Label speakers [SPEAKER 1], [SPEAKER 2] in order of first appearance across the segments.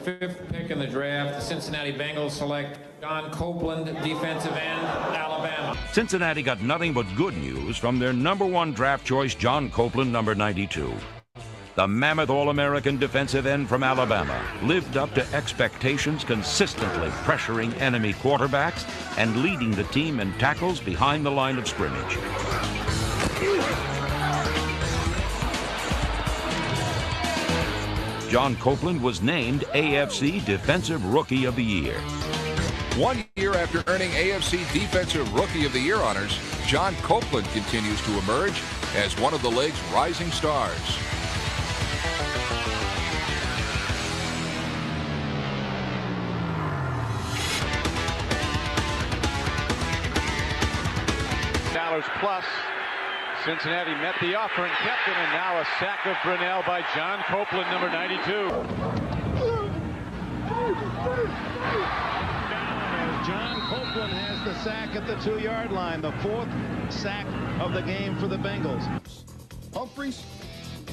[SPEAKER 1] 5th pick in the draft, the Cincinnati Bengals select John Copeland, defensive end, Alabama.
[SPEAKER 2] Cincinnati got nothing but good news from their #1 draft choice, John Copeland, number 92. The mammoth All-American defensive end from Alabama lived up to expectations, consistently pressuring enemy quarterbacks and leading the team in tackles behind the line of scrimmage. John Copeland was named AFC Defensive Rookie of the Year.
[SPEAKER 3] 1 year after earning AFC Defensive Rookie of the Year honors, John Copeland continues to emerge as one of the league's rising stars.
[SPEAKER 4] Plus, Cincinnati met the offer and kept it, and now a sack of Brunell by John Copeland, number 92.
[SPEAKER 5] John Copeland has the sack at the 2-yard line, the 4th sack of the game for the Bengals.
[SPEAKER 6] Humphries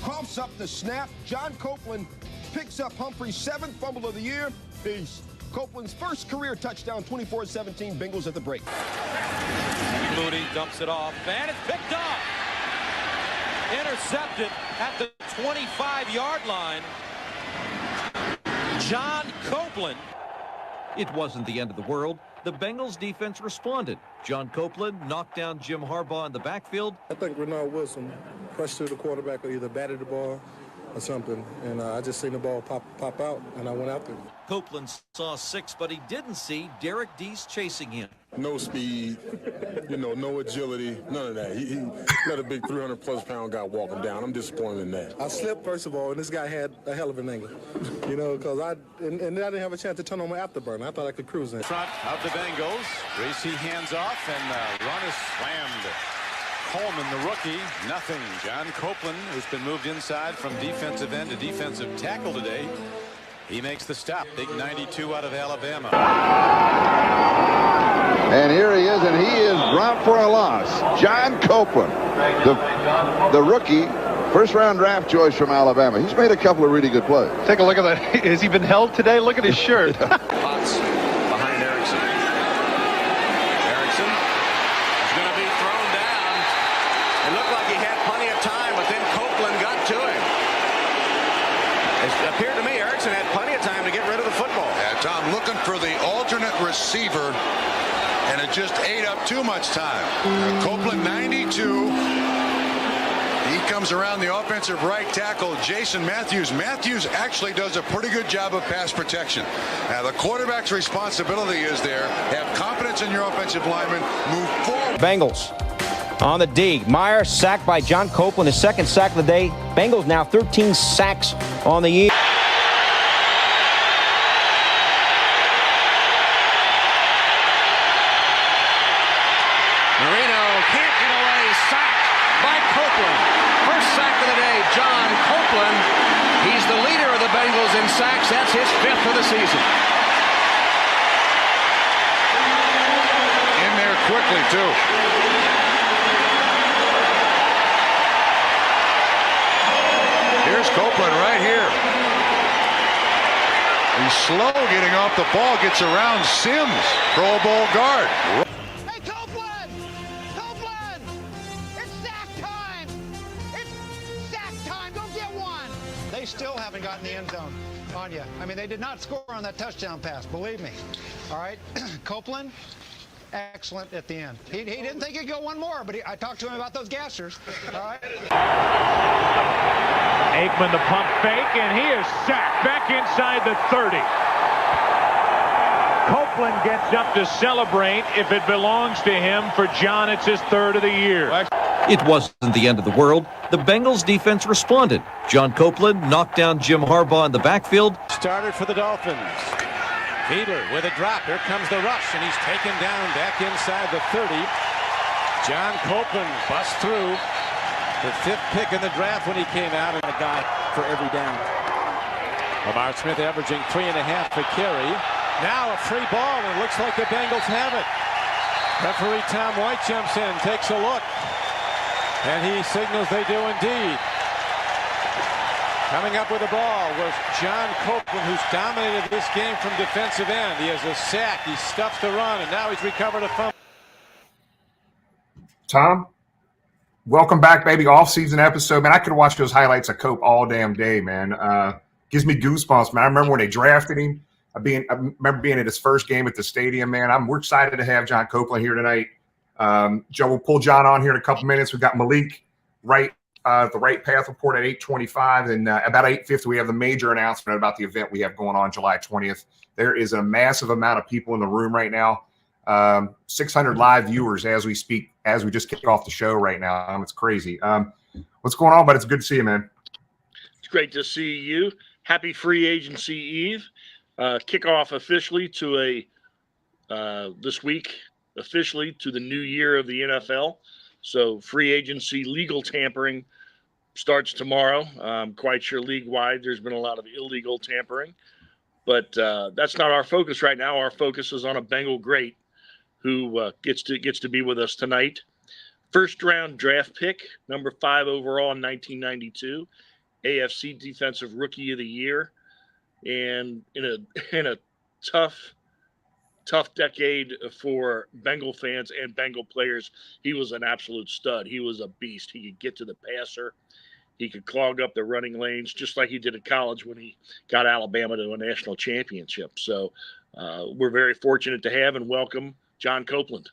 [SPEAKER 6] coughs up the snap. John Copeland picks up Humphries' 7th fumble of the year. Peace. Copeland's first career touchdown, 24-17, Bengals at the break.
[SPEAKER 4] Mooney dumps it off, and it's picked off. Intercepted at the 25-yard line. John Copeland.
[SPEAKER 7] It wasn't the end of the world. The Bengals defense responded. John Copeland knocked down Jim Harbaugh in the backfield.
[SPEAKER 8] I think Renard Wilson rushed to the quarterback or either batted the ball or something, and I just seen the ball pop out, and I went after him.
[SPEAKER 7] Copeland saw 6, but he didn't see Derek Deese chasing him.
[SPEAKER 8] No speed, no agility, none of that. He let a big 300-plus pound guy walk him down. I'm disappointed in that. I slipped, first of all, and this guy had a hell of an angle, because I didn't have a chance to turn on my afterburner. I thought I could cruise in.
[SPEAKER 4] Front of the Bengals, Gracie hands off, and the run is slammed. Coleman, the rookie, nothing. John Copeland, who's been moved inside from defensive end to defensive tackle today. He makes the stop. Big 92 out of Alabama.
[SPEAKER 9] And here he is, and he is dropped for a loss. John Copeland, the rookie, first-round draft choice from Alabama. He's made a couple of really good plays.
[SPEAKER 10] Take a look at that. Has he been held today? Look at his shirt.
[SPEAKER 4] Potts behind Erickson. Erickson is going to be thrown down. It looked like he had plenty of time, but then Copeland got to him. It appeared to me Erickson had plenty of time to get rid of the football.
[SPEAKER 11] Yeah, Tom looking for the alternate receiver, and it just ate up too much time. Copeland 92. He comes around the offensive right tackle, Jason Matthews. Matthews actually does a pretty good job of pass protection. Now, the quarterback's responsibility is there. Have confidence in your offensive lineman. Move forward.
[SPEAKER 12] Bengals on the D. Meyer sacked by John Copeland, his 2nd sack of the day. Bengals now 13 sacks on the year.
[SPEAKER 4] Marino can't get away. Sacked by Copeland. First sack of the day, John Copeland. He's the leader of the Bengals in sacks. That's his 5th of the season.
[SPEAKER 11] In there quickly, too. Here's Copeland right here. He's slow getting off the ball, gets around Sims, Pro Bowl guard.
[SPEAKER 13] Hey, Copeland! Copeland! It's sack time! It's sack time! Go get one!
[SPEAKER 5] They still haven't gotten the end zone on you. I mean, they did not score on that touchdown pass, believe me. All right, Copeland, excellent at the end. He didn't think he'd go one more, but I talked to him about those gassers. All right.
[SPEAKER 4] Aikman the pump fake, and he is sacked back inside the 30. Copeland gets up to celebrate. If it belongs to him, for John, it's his 3rd of the year.
[SPEAKER 7] It wasn't the end of the world. The Bengals defense responded. John Copeland knocked down Jim Harbaugh in the backfield.
[SPEAKER 4] Started for the Dolphins. Fiedler with a drop. Here comes the rush, and he's taken down back inside the 30. John Copeland busts through. The 5th pick in the draft when he came out, and a guy for every down. Lamar Smith averaging 3.5 per carry. Now a free ball, and it looks like the Bengals have it. Referee Tom White jumps in, takes a look, and he signals they do indeed. Coming up with the ball was John Copeland, who's dominated this game from defensive end. He has a sack. He stuffs the run, and now he's recovered a fumble.
[SPEAKER 14] Tom, welcome back, baby. Off-season episode, man. I could watch those highlights of Cope all damn day, man. Gives me goosebumps, man. I remember when they drafted him. I remember being at his first game at the stadium, man. We're excited to have John Copeland here tonight. Joe, we'll pull John on here in a couple minutes. We've got Malik Wright, the Right Path Report at 8:25, and about 8:50 we have the major announcement about the event we have going on July 20th. There is a massive amount of people in the room right now. 600 live viewers as we speak, as we just kick off the show right now. It's crazy. What's going on, bud? It's good to see you, man.
[SPEAKER 15] It's great to see you. Happy free agency eve. Kickoff officially to this week, officially to the new year of the NFL. So free agency legal tampering starts tomorrow. I'm quite sure league-wide there's been a lot of illegal tampering. But that's not our focus right now. Our focus is on a Bengal great who gets to be with us tonight. First-round draft pick, number 5 overall in 1992, AFC Defensive Rookie of the Year. And in a tough decade for Bengal fans and Bengal players, he was an absolute stud. He was a beast. He could get to the passer. He could clog up the running lanes, just like he did at college when he got Alabama to a national championship. So we're very fortunate to have and welcome John Copeland.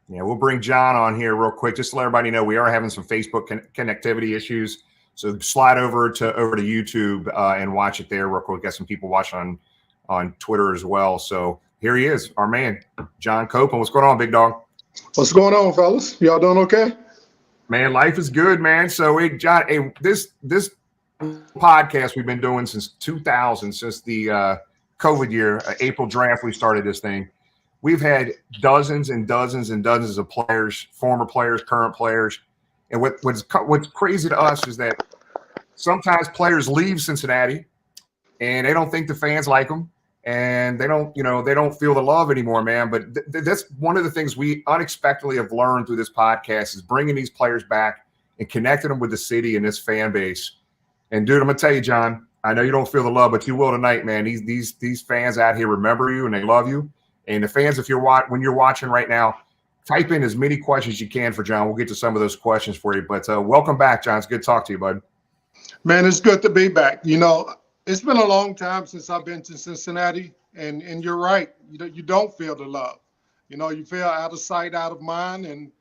[SPEAKER 14] Yeah, we'll bring John on here real quick, just to let everybody know we are having some Facebook connectivity issues. So slide over to YouTube and watch it there real quick. Got some people watching on Twitter as well. So here he is, our man, John Copeland. What's going on, big dog?
[SPEAKER 8] What's going on, fellas? Y'all doing okay?
[SPEAKER 14] Man, life is good, man. So, John, this podcast we've been doing since 2000, since the COVID year, April draft, we started this thing. We've had dozens and dozens and dozens of players, former players, current players. And what's crazy to us is that sometimes players leave Cincinnati and they don't think the fans like them, and they don't feel the love anymore, man. But that's one of the things we unexpectedly have learned through this podcast is bringing these players back and connecting them with the city and this fan base. And dude, I'm gonna tell you, John, I know you don't feel the love, but you will tonight, man. These fans out here remember you and they love you. And the fans, when you're watching right now, type in as many questions as you can for John. We'll get to some of those questions for you. But welcome back, John. It's good to talk to you, bud.
[SPEAKER 8] Man, it's good to be back. You know, it's been a long time since I've been to Cincinnati, and you're right. You don't feel the love. You know, you feel out of sight, out of mind, and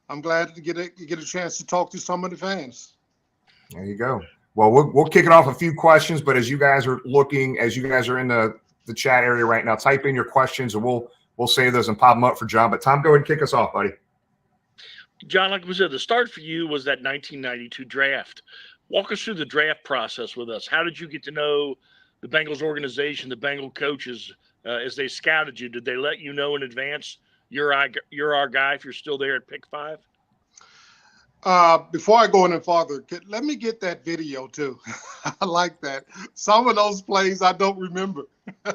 [SPEAKER 8] I'm glad to get a chance to talk to some of the fans.
[SPEAKER 14] There you go. Well, we'll kick it off a few questions, but as you guys are in the chat area right now, type in your questions, and we'll save those and pop them up for John. But Tom, go ahead and kick us off, buddy.
[SPEAKER 15] John, like we said, the start for you was that 1992 draft. Walk us through the draft process with us. How did you get to know the Bengals organization, the Bengal coaches, as they scouted you? Did they let you know in advance you're our guy if you're still there at pick 5?
[SPEAKER 8] Before I go any farther, let me get that video too. I like that. Some of those plays I don't remember.
[SPEAKER 14] I've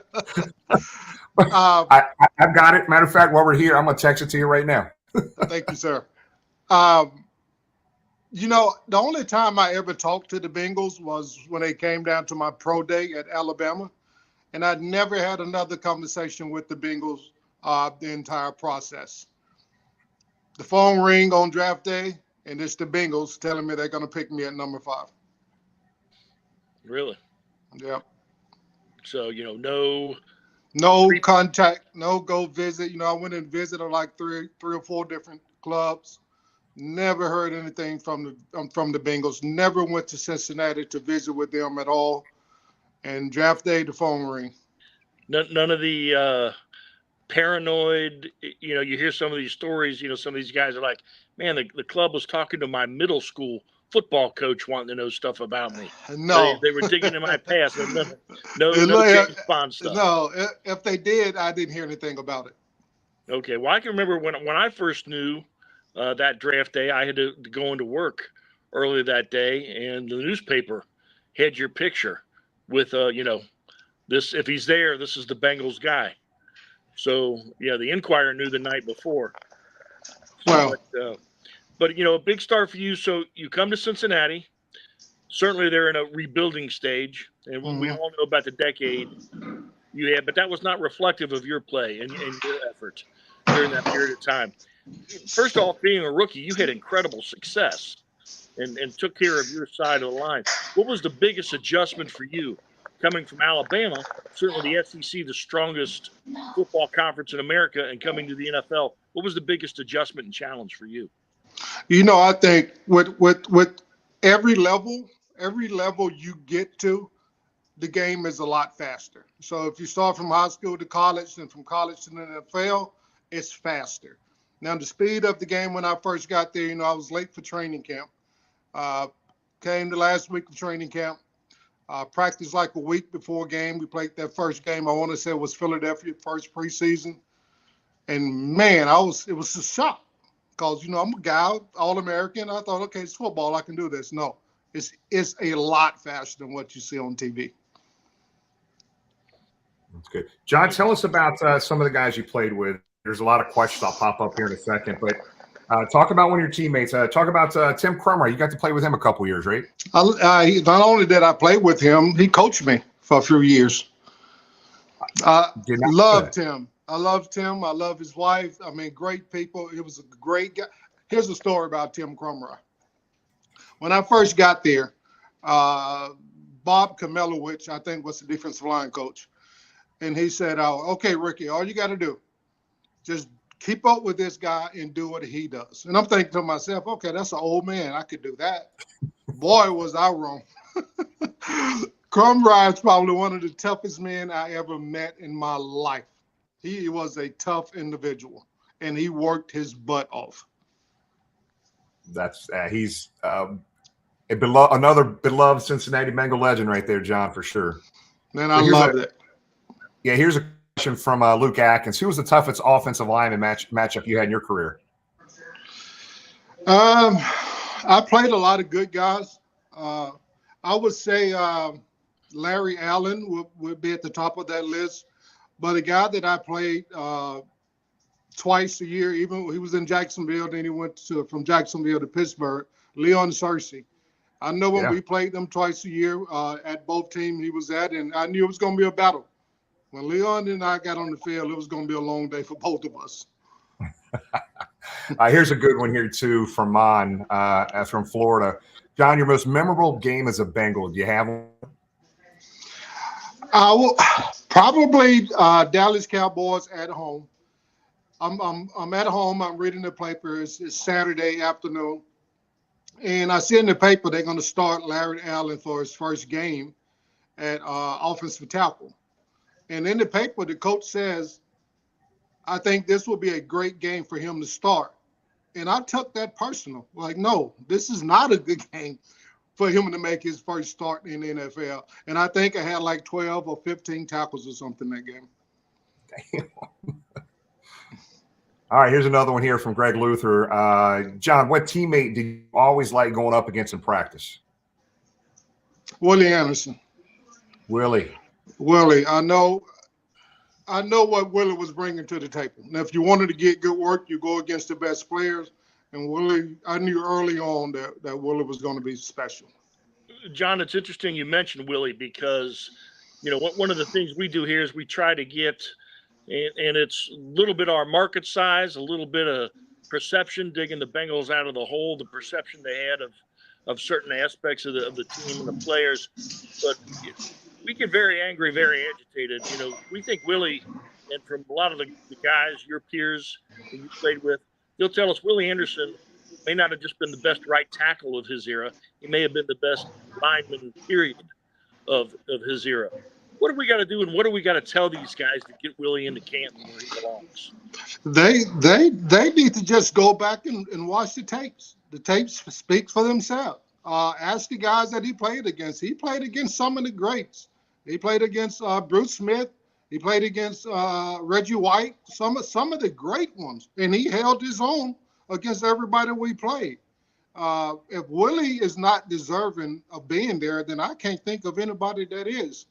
[SPEAKER 14] got it. Matter of fact, while we're here, I'm going to text it to you right now.
[SPEAKER 8] Thank you, sir. You know, the only time I ever talked to the Bengals was when they came down to my pro day at Alabama. And I'd never had another conversation with the Bengals the entire process. The phone ring on draft day, and it's the Bengals telling me they're going to pick me at number 5.
[SPEAKER 15] Really?
[SPEAKER 8] Yeah.
[SPEAKER 15] So, no
[SPEAKER 8] contact, no go visit. You know, I went and visited like three or four different clubs. Never heard anything from the Bengals. Never went to Cincinnati to visit with them at all. And draft day, the phone ring.
[SPEAKER 15] None of the paranoid. You hear some of these stories. Some of these guys are like, "Man, the club was talking to my middle school football coach wanting to know stuff about me."
[SPEAKER 8] No,
[SPEAKER 15] they were digging in my past. No James Bond stuff.
[SPEAKER 8] No, if they did, I didn't hear anything about it.
[SPEAKER 15] Okay, well, I can remember when I first knew that draft day, I had to go into work early that day, and the newspaper had your picture with this. If he's there, this is the Bengals guy. So yeah, the Inquirer knew the night before.
[SPEAKER 8] Wow.
[SPEAKER 15] But a big start for you. So you come to Cincinnati, certainly they're in a rebuilding stage, and we all know about the decade you had, but that was not reflective of your play and your effort during that period of time. First off, being a rookie, you had incredible success and took care of your side of the line. What was the biggest adjustment for you coming from Alabama, certainly the SEC, the strongest football conference in America, and coming to the NFL? What was the biggest adjustment and challenge for you?
[SPEAKER 16] You know, I think with every level you get to, the game is a lot faster. So if you start from high school to college and from college to the NFL, it's faster. Now, the speed of the game when I first got there, you know, I was late for training camp. Came the last week of training camp. Practiced like a week before game. We played that first game. I want to say it was Philadelphia, first preseason. And man, it was a shock because, you know, I'm a guy, All-American. I thought, okay, it's football. I can do this. No, it's a lot faster than what you see on TV.
[SPEAKER 14] That's good. John, tell us about some of the guys you played with. There's a lot of questions I'll pop up here in a second, but talk about one of your teammates. Talk about Tim Crummer. You got to play with him a couple years, right?
[SPEAKER 16] Not only did I play with him, he coached me for a few years. Loved him. I loved Tim. I love his wife. I mean, great people. He was a great guy. Here's a story about Tim Crummer. When I first got there, Bob Kamelowicz, I think, was the defensive line coach. And he said, okay, Ricky, all you got to do, just keep up with this guy and do what he does. And I'm thinking to myself, okay, that's an old man. I could do that. Boy, was I wrong. Crummer is probably one of the toughest men I ever met in my life. He was a tough individual, and he worked his butt off.
[SPEAKER 14] That's he's another beloved Cincinnati Bengal legend right there, John, for sure.
[SPEAKER 16] Man, I love it.
[SPEAKER 14] Yeah, here's a question from Luke Atkins. Who was the toughest offensive lineman matchup you had in your career?
[SPEAKER 16] I played a lot of good guys. I would say Larry Allen would be at the top of that list. But a guy that I played twice a year, even he was in Jacksonville, then he went from Jacksonville to Pittsburgh, Leon Searcy. I know when we played them twice a year at both teams he was at, and I knew it was going to be a battle. When Leon and I got on the field, it was going to be a long day for both of us.
[SPEAKER 14] Here's a good one here, too, from Mon from Florida. John, your most memorable game as a Bengal, do you have one?
[SPEAKER 16] Probably Dallas Cowboys at home. I'm at home. I'm reading the paper. It's Saturday afternoon. And I see in the paper they're going to start Larry Allen for his first game at offensive tackle. And in the paper, the coach says, I think this will be a great game for him to start. And I took that personal. Like, no, this is not a good game for him to make his first start in the NFL. And I think I had like 12 or 15 tackles or something that game.
[SPEAKER 14] Damn. All right, here's another one here from Greg Luther. John, what teammate did you always like going up against in practice?
[SPEAKER 16] Willie Anderson.
[SPEAKER 14] Willie,
[SPEAKER 16] I know what Willie was bringing to the table. Now, if you wanted to get good work, you go against the best players. And Willie, I knew early on that Willie was going to be special.
[SPEAKER 15] John, it's interesting you mentioned Willie because, you know, one of the things we do here is we try to get, and it's a little bit our market size, a little bit of perception, digging the Bengals out of the hole, the perception they had of certain aspects of the team and the players. But we get very angry, very agitated. You know, we think Willie, and from a lot of the guys, your peers that you played with, they'll tell us Willie Anderson may not have just been the best right tackle of his era. He may have been the best lineman, period, of his era. What do we got to do, and what do we got to tell these guys to get Willie into Canton where he belongs?
[SPEAKER 16] They need to just go back and watch the tapes. The tapes speak for themselves. Ask the guys that he played against. He played against some of the greats. He played against Bruce Smith. He played against Reggie White, some of the great ones, and he held his own against everybody we played. If Willie is not deserving of being there, then I can't think of anybody that is.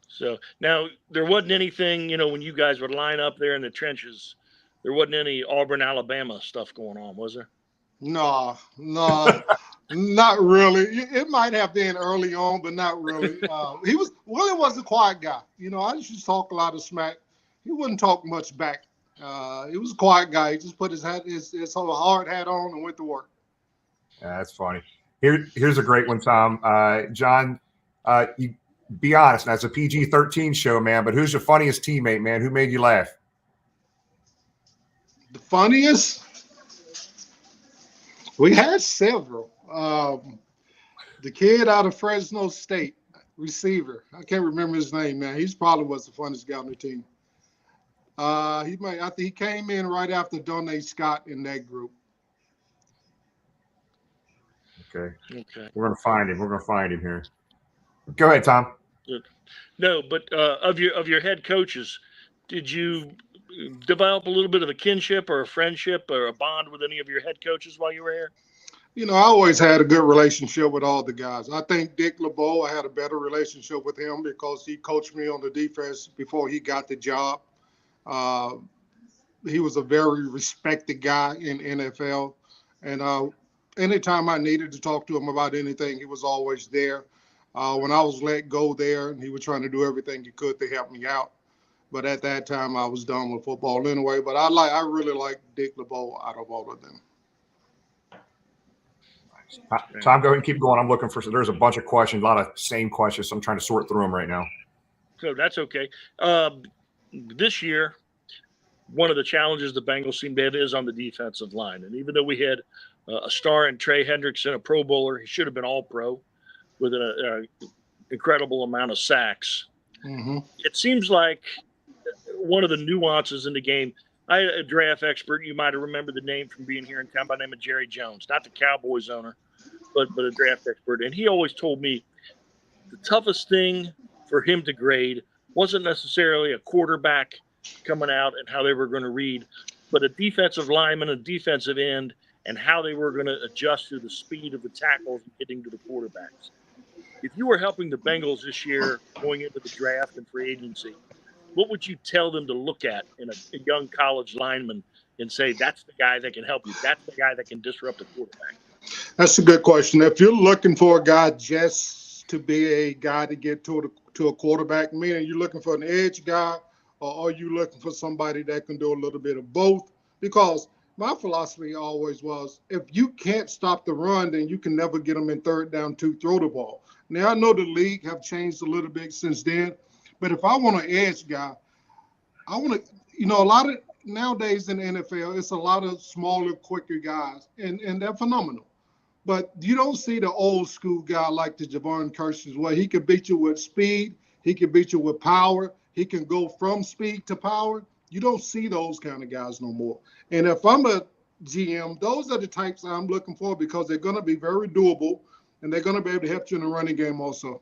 [SPEAKER 15] So now there wasn't anything, you know, when you guys would line up there in the trenches, there wasn't any Auburn, Alabama stuff going on, was there?
[SPEAKER 16] No, not really. It might have been early on, but not really. Willie was a quiet guy. You know, I used to talk a lot of smack. He wouldn't talk much back. He was a quiet guy. He just put his hard hat on and went to work.
[SPEAKER 14] Yeah, that's funny. Here's a great one, Tom. John, you be honest. Now, it's a PG-13 show, man, but who's your funniest teammate, man? Who made you laugh?
[SPEAKER 16] The funniest? We had several. The kid out of Fresno State, receiver. I can't remember his name, man. He's probably was the funniest guy on the team. I think he came in right after Donnie Scott in that group.
[SPEAKER 14] Okay. We're gonna find him. We're gonna find him here. Go ahead, Tom.
[SPEAKER 15] No, but of your head coaches, did you develop a little bit of a kinship or a friendship or a bond with any of your head coaches while you were here?
[SPEAKER 16] You know, I always had a good relationship with all the guys. I think Dick LeBeau, I had a better relationship with him because he coached me on the defense before he got the job. He was a very respected guy in NFL. And anytime I needed to talk to him about anything, he was always there. When I was let go there, he was trying to do everything he could to help me out. But at that time, I was done with football anyway. But I really like Dick LeBeau out of all of them.
[SPEAKER 14] Tom, go ahead and keep going. I'm looking for – there's a bunch of questions, a lot of same questions, so I'm trying to sort through them right now.
[SPEAKER 15] So that's okay. This year, one of the challenges the Bengals seem to have is on the defensive line. And even though we had a star in Trey Hendrickson, a Pro Bowler, he should have been All-Pro with an incredible amount of sacks.
[SPEAKER 16] Mm-hmm.
[SPEAKER 15] It seems like one of the nuances in the game – I had a draft expert. You might have remembered the name from being here in town by the name of Jerry Jones, not the Cowboys owner, but a draft expert. And he always told me the toughest thing for him to grade wasn't necessarily a quarterback coming out and how they were going to read, but a defensive lineman, a defensive end, and how they were going to adjust to the speed of the tackles and getting to the quarterbacks. If you were helping the Bengals this year going into the draft and free agency, what would you tell them to look at in a young college lineman and say, that's the guy that can help you? That's the guy that can disrupt the quarterback?
[SPEAKER 16] That's a good question. If you're looking for a guy just to be a guy to get to a quarterback, meaning you're looking for an edge guy, or are you looking for somebody that can do a little bit of both? Because my philosophy always was, if you can't stop the run, then you can never get them in third down to throw the ball. Now, I know the league have changed a little bit since then, but if I want an edge guy, I want to, you know, a lot of nowadays in the NFL, it's a lot of smaller, quicker guys, and they're phenomenal. But you don't see the old school guy like the Javon Kershaws, where he can beat you with speed, he can beat you with power, he can go from speed to power. You don't see those kind of guys no more. And if I'm a GM, those are the types I'm looking for because they're going to be very doable, and they're going to be able to help you in the running game also.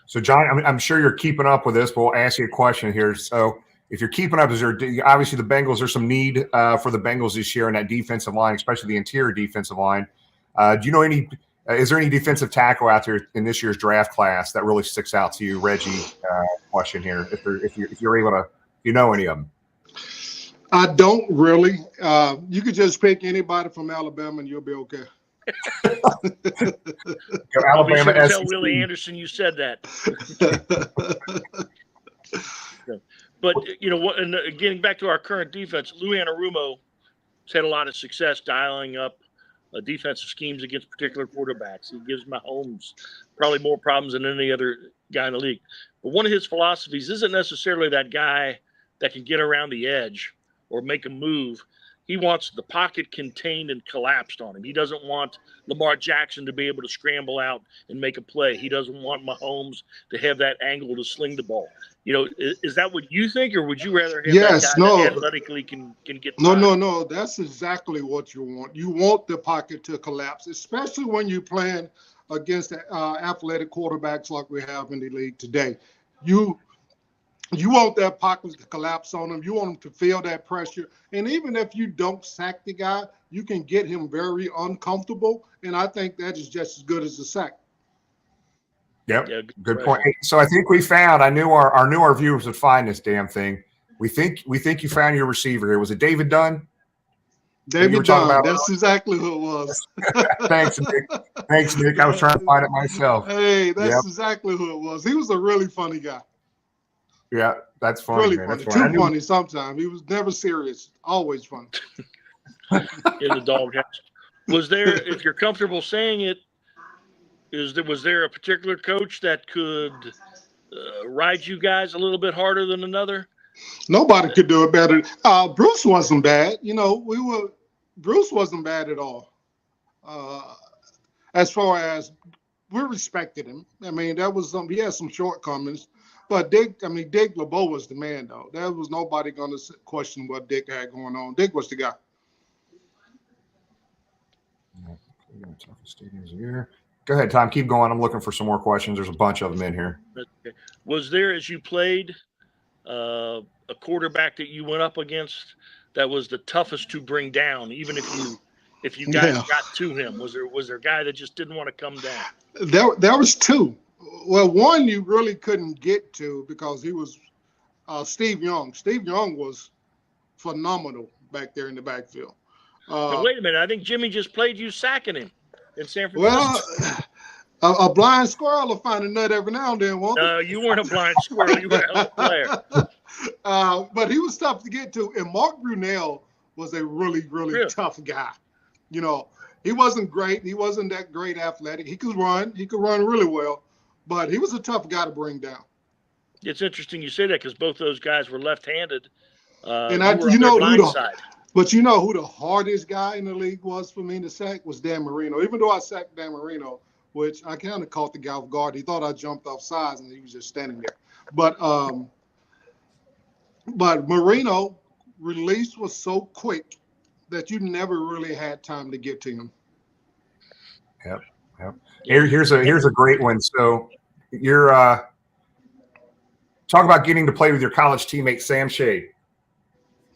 [SPEAKER 14] So, John, I'm sure you're keeping up with this, but we'll ask you a question here. So, if you're keeping up, obviously the Bengals, there's some need for the Bengals this year in that defensive line, especially the interior defensive line. Do you know is there any defensive tackle out there in this year's draft class that really sticks out to you, Reggie? Question here, if you're able to, you know any of them?
[SPEAKER 16] I don't really. You could just pick anybody from Alabama and you'll be okay.
[SPEAKER 14] Alabama,
[SPEAKER 15] sure tell Willie Anderson you said that. But you know what? And getting back to our current defense, Lou Anarumo has had a lot of success dialing up defensive schemes against particular quarterbacks. He gives Mahomes probably more problems than any other guy in the league. But one of his philosophies isn't necessarily that guy that can get around the edge or make a move. He wants the pocket contained and collapsed on him. He doesn't want Lamar Jackson to be able to scramble out and make a play. He doesn't want Mahomes to have that angle to sling the ball. You know, is that what you think, or would you rather have that guy that athletically can get by?
[SPEAKER 16] No. That's exactly what you want. You want the pocket to collapse, especially when you're playing against athletic quarterbacks like we have in the league today. You want that pocket to collapse on him. You want him to feel that pressure. And even if you don't sack the guy, you can get him very uncomfortable. And I think that is just as good as a sack.
[SPEAKER 14] Yep. Yeah, good point. So I think we found, I knew our viewers would find this damn thing. We think you found your receiver here. Was it David Dunn?
[SPEAKER 16] David John. That's exactly who it was.
[SPEAKER 14] Thanks, Nick. Thanks, Nick. I was trying to find it myself.
[SPEAKER 16] Hey, that's exactly who it was. He was a really funny guy.
[SPEAKER 14] Yeah, that's funny.
[SPEAKER 16] Really
[SPEAKER 14] man.
[SPEAKER 16] funny.
[SPEAKER 14] That's funny.
[SPEAKER 16] Too funny sometimes. He was never serious. Always funny.
[SPEAKER 15] In the doghouse. Was there, if you're comfortable saying it, was there a particular coach that could ride you guys a little bit harder than another?
[SPEAKER 16] Nobody could do it better. Bruce wasn't bad. Bruce wasn't bad at all. As far as we respected him. I mean, he had some shortcomings, but Dick LeBeau was the man though. There was nobody going to question what Dick had going on. Dick was the guy.
[SPEAKER 14] Go ahead, Tom. Keep going. I'm looking for some more questions. There's a bunch of them in here.
[SPEAKER 15] Okay. Was there, as you played, a quarterback that you went up against that was the toughest to bring down, even if you guys got to him? Was there a guy that just didn't want to come down?
[SPEAKER 16] There was two. Well, one you really couldn't get to because he was Steve Young. Steve Young was phenomenal back there in the backfield.
[SPEAKER 15] Now, wait a minute. I think Jimmy just played you sacking him in San Francisco.
[SPEAKER 16] Well, a blind squirrel will find a nut every now and then, won't it?
[SPEAKER 15] No, you weren't a blind squirrel. You were a hell of a player.
[SPEAKER 16] But he was tough to get to. And Mark Brunell was a really, really tough guy. He wasn't great. He wasn't that great athletic. He could run. He could run really well. But he was a tough guy to bring down.
[SPEAKER 15] It's interesting you say that because both those guys were left-handed.
[SPEAKER 16] And But you know who the hardest guy in the league was for me to sack was Dan Marino. Even though I sacked Dan Marino, which I kind of caught the guy off guard. He thought I jumped off sides and he was just standing there. But Marino release was so quick that you never really had time to get to him.
[SPEAKER 14] Yep. Here's a great one. So you're talk about getting to play with your college teammate Sam Shea.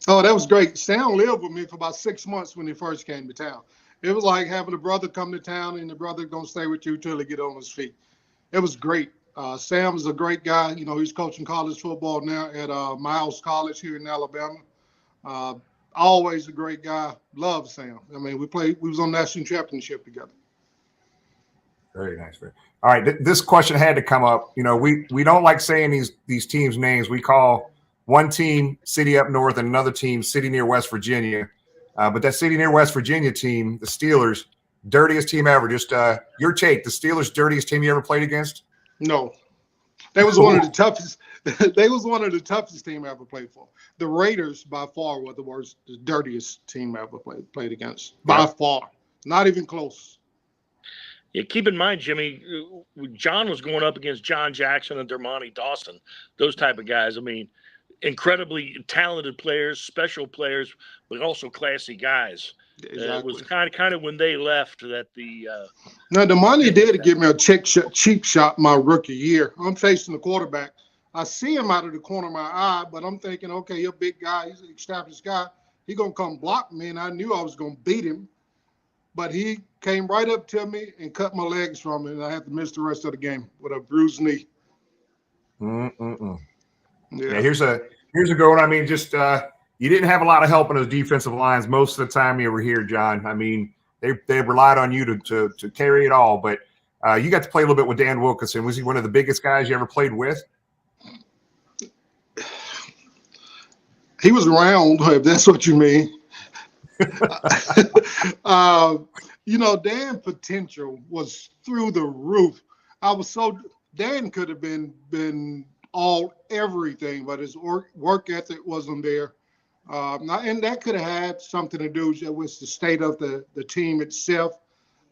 [SPEAKER 16] Oh, that was great. Sam lived with me for about 6 months when he first came to town. It was like having a brother come to town and the brother going to stay with you till he get on his feet. It was great. Sam is a great guy. He's coaching college football now at Miles College here in Alabama. Always a great guy. Love Sam. I mean, we was on national championship together.
[SPEAKER 14] Very nice. All right. This question had to come up. We don't like saying these teams' names. We call one team city up north and another team city near West Virginia. But that city near West Virginia team, the Steelers, dirtiest team ever. Just your take, the Steelers, dirtiest team you ever played against?
[SPEAKER 16] No. They was one of the toughest. They was one of the toughest team I ever played for. The Raiders, by far, were the dirtiest team I ever played against. By far. Not even close.
[SPEAKER 15] Yeah, keep in mind, Jimmy, John was going up against John Jackson and Dermontti Dawson, those type of guys. I mean, incredibly talented players, special players, but also classy guys. Exactly. It was kind of when they left that the
[SPEAKER 16] now the money did give me a cheap shot my rookie year. I'm facing the quarterback. I see him out of the corner of my eye, but I'm thinking, okay, you're a big guy, he's an established guy. He gonna come block me, and I knew I was gonna beat him. But he came right up to me and cut my legs from me, and I had to miss the rest of the game with a bruised knee.
[SPEAKER 14] Yeah, here's a good one. I mean, just you didn't have a lot of help in those defensive lines most of the time you were here, John. I mean, they relied on you to carry it all. But you got to play a little bit with Dan Wilkinson. Was he one of the biggest guys you ever played with?
[SPEAKER 16] He was round, if that's what you mean. Dan's potential was through the roof. Dan could have been everything, but his work ethic wasn't there. And that could have had something to do with the state of the team itself.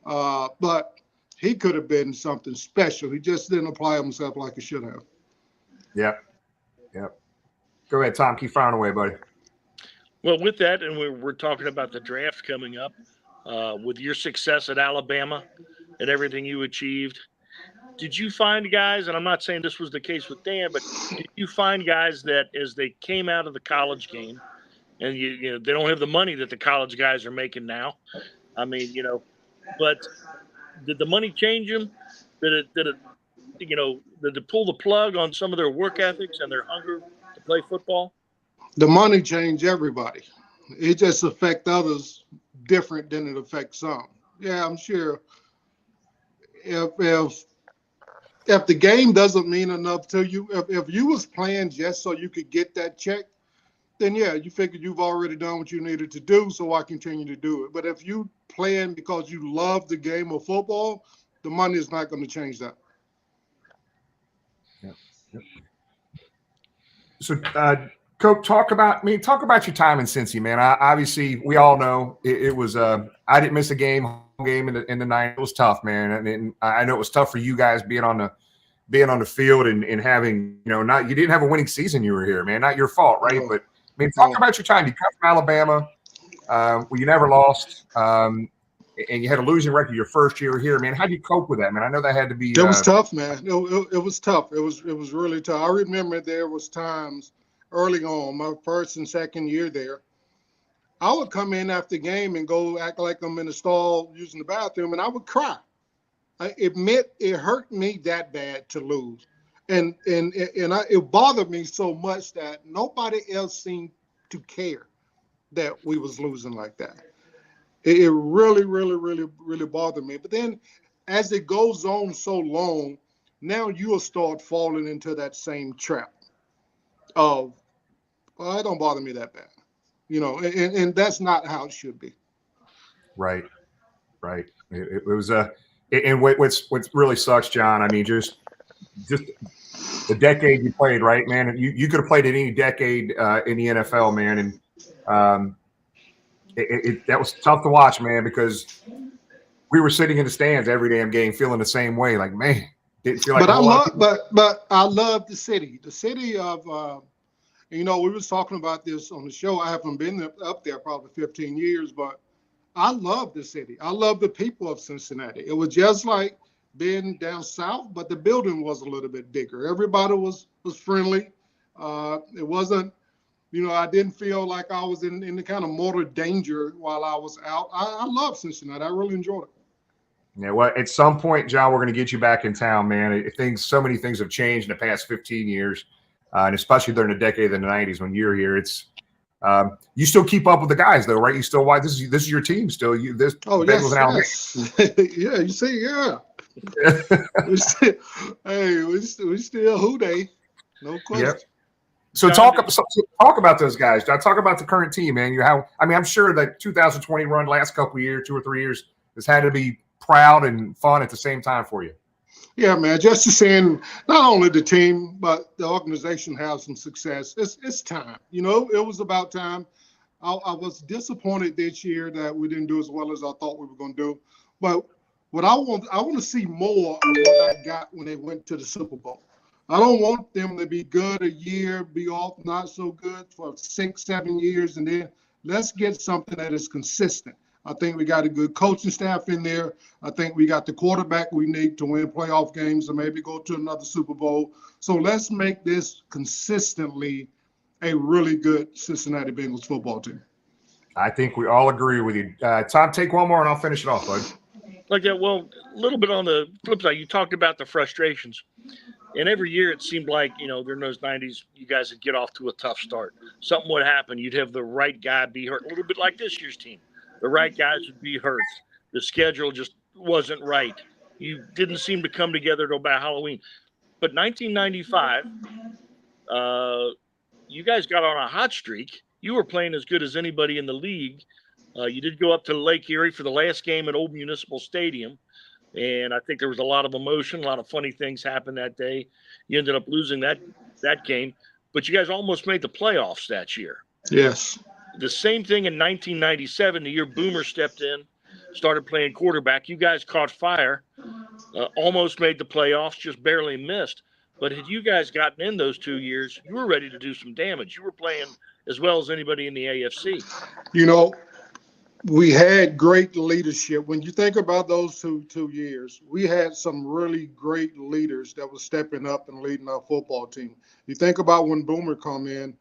[SPEAKER 16] But he could have been something special. He just didn't apply himself like he should have.
[SPEAKER 14] Yep. Go ahead, Tom. Keep firing away, buddy.
[SPEAKER 15] Well, with that, and we're talking about the draft coming up, with your success at Alabama and everything you achieved, did you find guys, and I'm not saying this was the case with Dan, but did you find guys that as they came out of the college game, and they don't have the money that the college guys are making now? I mean, but did the money change them? Did it pull the plug on some of their work ethics and their hunger to play football?
[SPEAKER 16] The money changed everybody. It just affects others different than it affects some. Yeah, I'm sure if the game doesn't mean enough to you, if you was playing just so you could get that check, then yeah, you figured you've already done what you needed to do, so I continue to do it. But if you playing because you love the game of football, the money is not going to change that.
[SPEAKER 14] Yep. So, Coach, talk about your time in Cincy, man. Obviously, we all know it was. I didn't miss a game in the night. It was tough, man, and I know it was tough for you guys being on the field and having, not, you didn't have a winning season. You were here, man. Not your fault, right?
[SPEAKER 16] No.
[SPEAKER 14] But I mean, talk about your time. You come from Alabama, where you never lost, and you had a losing record your first year here, man. How do you cope with that, man? I know that had to be.
[SPEAKER 16] It was tough, man. It was tough. It was really tough. I remember there was times early on, my first and second year there, I would come in after the game and go act like I'm in the stall using the bathroom, and I would cry. It hurt me that bad to lose, and it bothered me so much that nobody else seemed to care that we was losing like that. It really, really, really, really bothered me. But then, as it goes on so long, now you'll start falling into that same trap of, well, it don't bother me that bad, and that's not how it should be.
[SPEAKER 14] Right. It was and what's really sucks, John. I mean, just the decade you played, right, man. You could have played in any decade in the NFL, man, and that was tough to watch, man, because we were sitting in the stands every damn game, feeling the same way. Like, man, didn't feel like.
[SPEAKER 16] But I love the city. The city of. We was talking about this on the show. I haven't been up there probably 15 years, but I love the city. I love the people of Cincinnati. It was just like being down south, but the building was a little bit bigger. Everybody was friendly. It wasn't, I didn't feel like I was in any kind of mortal danger while I was out. I love Cincinnati. I really enjoyed it.
[SPEAKER 14] Yeah, well, at some point, John, we're going to get you back in town, man. So many things have changed in the past 15 years. And especially during the decade of the 90s when you're here, it's you still keep up with the guys though, right? You still this is your team still.
[SPEAKER 16] Bengals and Alabama. Yeah, you see, yeah. we still who they, no question. Yep.
[SPEAKER 14] So talk about those guys. Talk about the current team, man. I'm sure that 2020 run last couple of years, 2 or 3 years, has had to be proud and fun at the same time for you.
[SPEAKER 16] Yeah, man, just to seeing not only the team, but the organization have some success. It's time. It was about time. I was disappointed this year that we didn't do as well as I thought we were going to do. But what I want to see more of what I got when they went to the Super Bowl. I don't want them to be good a year, be off not so good for 6-7 years, and then let's get something that is consistent. I think we got a good coaching staff in there. I think we got the quarterback we need to win playoff games and maybe go to another Super Bowl. So let's make this consistently a really good Cincinnati Bengals football team.
[SPEAKER 14] I think we all agree with you. Tom, take one more and I'll finish it off, bud.
[SPEAKER 15] Like that, well, a little bit on the flip side, you talked about the frustrations. And every year it seemed like, during those 90s, you guys would get off to a tough start. Something would happen. You'd have the right guy be hurt, a little bit like this year's team. The right guys would be hurt. The schedule just wasn't right. You didn't seem to come together till about Halloween. But 1995, you guys got on a hot streak. You were playing as good as anybody in the league. You did go up to Lake Erie for the last game at Old Municipal Stadium. And I think there was a lot of emotion, a lot of funny things happened that day. You ended up losing that game. But you guys almost made the playoffs that year.
[SPEAKER 16] Yes.
[SPEAKER 15] The same thing in 1997, the year Boomer stepped in, started playing quarterback. You guys caught fire, almost made the playoffs, just barely missed. But had you guys gotten in those 2 years, you were ready to do some damage. You were playing as well as anybody in the AFC.
[SPEAKER 16] We had great leadership. When you think about those two years, we had some really great leaders that were stepping up and leading our football team. You think about when Boomer come in.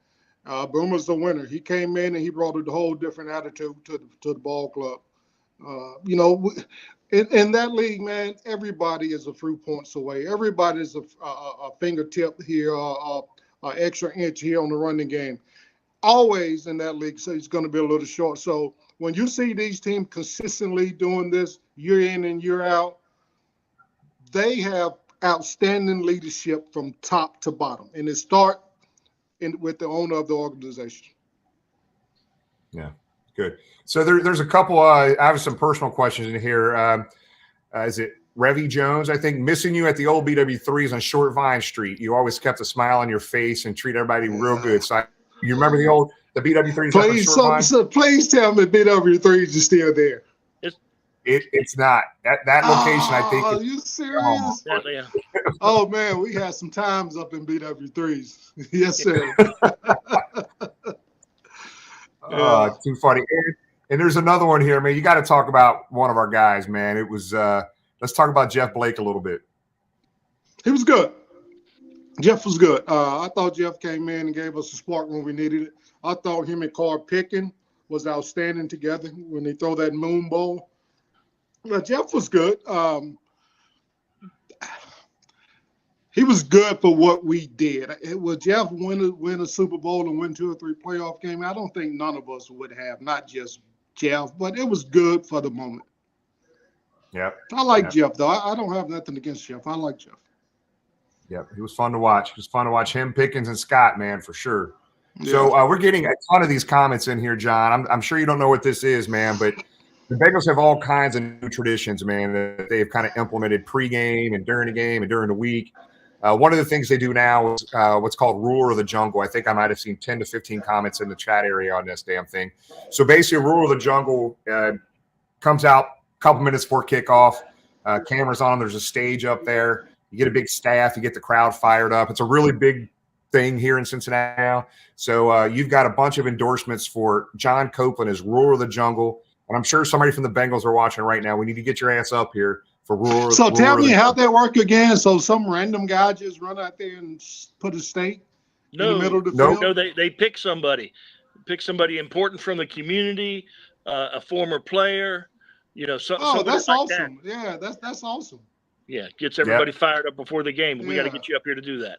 [SPEAKER 16] Boomer's the winner. He came in and he brought a whole different attitude to the ball club. In that league, man, everybody is a few points away. Everybody's a fingertip here, an extra inch here on the running game. always in that league, so he's going to be a little short. So when you see these teams consistently doing this year in and year out, they have outstanding leadership from top to bottom, and it starts with the owner of the organization.
[SPEAKER 14] Yeah, good. So there's a couple. I have some personal questions in here. Is it Revy Jones? I think missing you at the old BW3s on Short Vine Street. You always kept a smile on your face and treat everybody real good. So you remember the BW3s?
[SPEAKER 16] Please tell me BW3s is still there.
[SPEAKER 14] It's not that location. I think.
[SPEAKER 16] Are you serious?
[SPEAKER 15] Yeah.
[SPEAKER 16] Oh man, we had some times up in BW3s. Yes, sir.
[SPEAKER 14] Too funny. And there's another one here, man. You got to talk about one of our guys, man. It was. Let's talk about Jeff Blake a little bit.
[SPEAKER 16] He was good. Jeff was good. I thought Jeff came in and gave us a spark when we needed it. I thought him and Carl Pickens was outstanding together when they throw that moon ball. But Jeff was good. He was good for what we did. Will Jeff win a Super Bowl and win 2 or 3 playoff games? I don't think none of us would have, not just Jeff, but it was good for the moment.
[SPEAKER 14] Yeah.
[SPEAKER 16] I like Jeff, though. I don't have nothing against Jeff. I like Jeff.
[SPEAKER 14] Yeah, he was fun to watch. It was fun to watch him, Pickens, and Scott, man, for sure. Yeah. So we're getting a ton of these comments in here, John. I'm sure you don't know what this is, man, but the Bengals have all kinds of new traditions, man, that they've kind of implemented pregame and during the game and during the week. One of the things they do now is what's called Ruler of the Jungle. I think I might have seen 10 to 15 comments in the chat area on this damn thing. So basically, Ruler of the Jungle comes out a couple minutes before kickoff. Cameras on. There's a stage up there. You get a big staff. You get the crowd fired up. It's a really big thing here in Cincinnati now. So you've got a bunch of endorsements for John Copeland as Ruler of the Jungle. And I'm sure somebody from the Bengals are watching right now. We need to get your ass up here for Ruler.
[SPEAKER 16] So tell me how that work again. So some random guy just run out there and put a stake in the middle of the field?
[SPEAKER 15] No, they pick somebody. Pick somebody important from the community, a former player,
[SPEAKER 16] that's
[SPEAKER 15] like
[SPEAKER 16] awesome.
[SPEAKER 15] That.
[SPEAKER 16] Yeah, that's awesome.
[SPEAKER 15] Yeah, gets everybody fired up before the game. We got to get you up here to do that.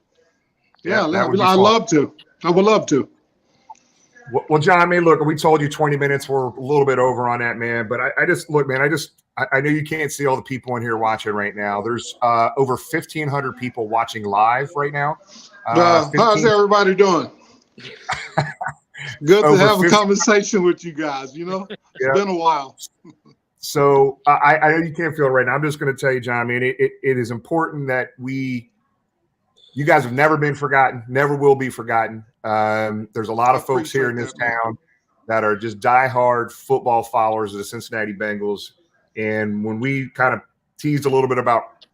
[SPEAKER 16] Yeah, I'd love to. I would love to.
[SPEAKER 14] Well, John, I mean, look, we told you 20 minutes. We're a little bit over on that, man. But I just look, man, I know you can't see all the people in here watching right now. There's over 1,500 people watching live right now.
[SPEAKER 16] How's everybody doing? Good to have a conversation with you guys. It's been a while.
[SPEAKER 14] So I know you can't feel it right now. I'm just going to tell you, John, I mean, it is important that you guys have never been forgotten, never will be forgotten. There's a lot of folks here in this town that are just diehard football followers of the Cincinnati Bengals. And when we kind of teased a little bit about,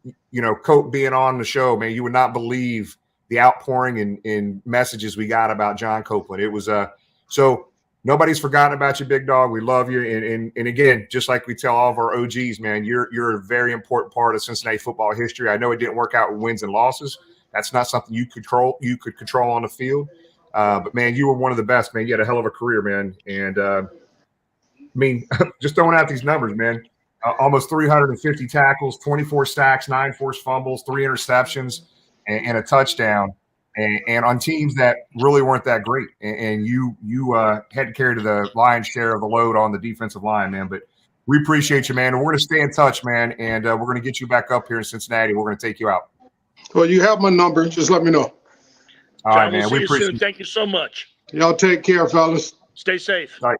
[SPEAKER 14] Cope being on the show, man, you would not believe the outpouring and messages we got about John Copeland. It was so nobody's forgotten about you, big dog. We love you. And again, just like we tell all of our OGs, man, you're a very important part of Cincinnati football history. I know it didn't work out with wins and losses. That's not something you could control on the field. But man, you were one of the best, man. You had a hell of a career, man. And I mean, just throwing out these numbers, man. Almost 350 tackles, 24 sacks, 9 forced fumbles, 3 interceptions, and a touchdown. And on teams that really weren't that great. And you had to carry the lion's share of the load on the defensive line, man. But we appreciate you, man. And we're going to stay in touch, man. And we're going to get you back up here in Cincinnati. We're going to take you out.
[SPEAKER 16] Well, you have my number. Just let me know.
[SPEAKER 14] All right, man.
[SPEAKER 15] We appreciate it. Thank you so much.
[SPEAKER 16] Y'all take care, fellas.
[SPEAKER 15] Stay safe.
[SPEAKER 14] All right.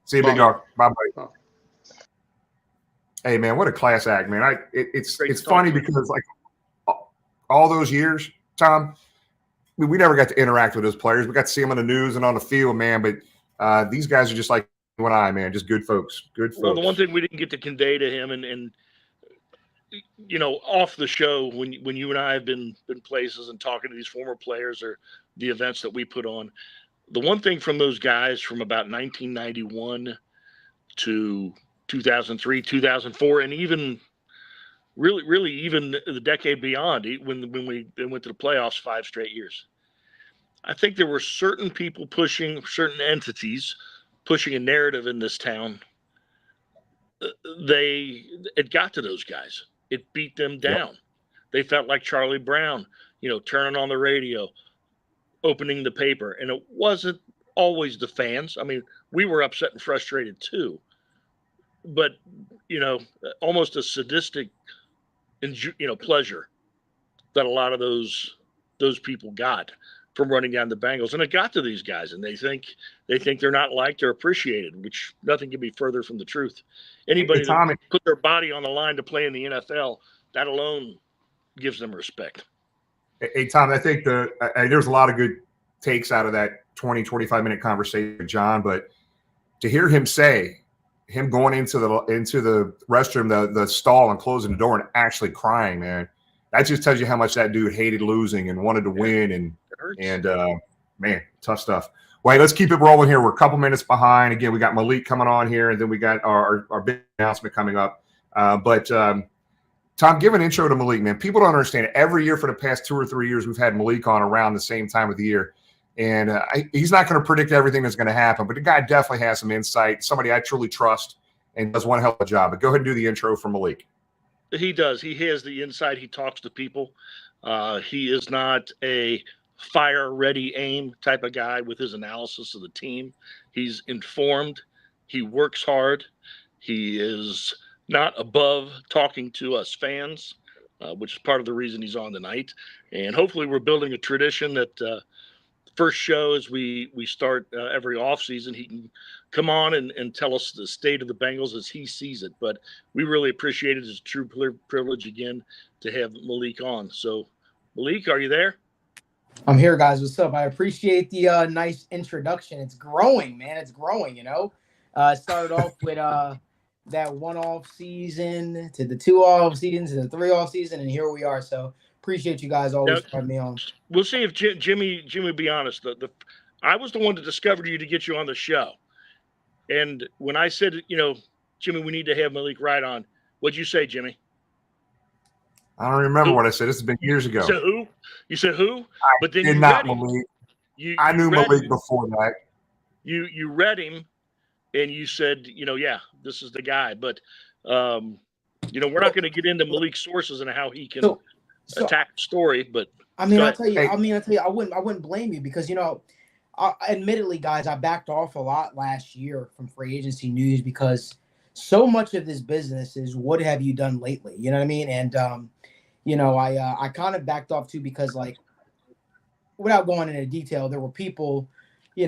[SPEAKER 14] See you, big dog. Bye-bye. Hey, man, what a class act, man. It's funny because, like, all those years, Tom, we never got to interact with those players. We got to see them on the news and on the field, man. But these guys are just like you and I, man, just good folks. Good folks.
[SPEAKER 15] Well, the one thing we didn't get to convey to him and off the show, when you and I have been places and talking to these former players or the events that we put on, the one thing from those guys from about 1991 to 2003, 2004, and even really even the decade beyond, when we went to the playoffs 5 straight years, I think there were certain people certain entities pushing a narrative in this town. It got to those guys. It beat them down. Yep. They felt like Charlie Brown, turning on the radio, opening the paper. And it wasn't always the fans. I mean, we were upset and frustrated too, but almost a sadistic, pleasure that a lot of those people got from running down the Bengals, and it got to these guys, and they think they're not liked or appreciated, which nothing can be further from the truth. Anybody that put their body on the line to play in the NFL, that alone gives them respect.
[SPEAKER 14] Hey, Tom, I think there's a lot of good takes out of that 20-25 minute conversation with John, but to hear him say, him going into the restroom, the stall, and closing the door and actually crying, man, that just tells you how much that dude hated losing and wanted to win. And man, tough stuff. Wait, let's keep it rolling here. We're a couple minutes behind. Again, we got Malik coming on here, and then we got our big announcement coming up. But Tom, give an intro to Malik, man. People don't understand. Every year for the past 2 or 3 years, we've had Malik on around the same time of the year. And he's not going to predict everything that's going to happen, but the guy definitely has some insight, somebody I truly trust, and does one hell of a job. But go ahead and do the intro for Malik.
[SPEAKER 15] He does. He has the insight. He talks to people. He is not a fire, ready, aim type of guy with his analysis of the team. He's informed. He works hard. He is not above talking to us fans, which is part of the reason he's on tonight. And hopefully we're building a tradition that first show as we start every offseason, he can come on and tell us the state of the Bengals as he sees it. But we really appreciate it. It's a true privilege again to have Malik on. So, Malik, are you there?
[SPEAKER 17] I'm here, guys. What's up? I appreciate the nice introduction. It's growing, man. It's growing, It started off with that 1 off season to the 2 off seasons to the 3 off season, and here we are. So appreciate you guys always having me on.
[SPEAKER 15] We'll see if Jimmy be honest. I was the one that discovered you to get you on the show. And when I said, Jimmy, we need to have Malik Wright on, what'd you say, Jimmy?
[SPEAKER 14] I don't remember what I said. This has been years ago.
[SPEAKER 15] You said who? You said who? But then
[SPEAKER 14] you read him. Malik. I knew Malik before that.
[SPEAKER 15] You read him, and you said, yeah, this is the guy. But, we're not going to get into Malik's sources and how he can attack the story. But
[SPEAKER 17] I tell you, I wouldn't blame you because, admittedly, guys, I backed off a lot last year from free agency news because so much of this business is what have you done lately? You know what I mean? And, I kind of backed off too because, like, without going into detail, there were people, in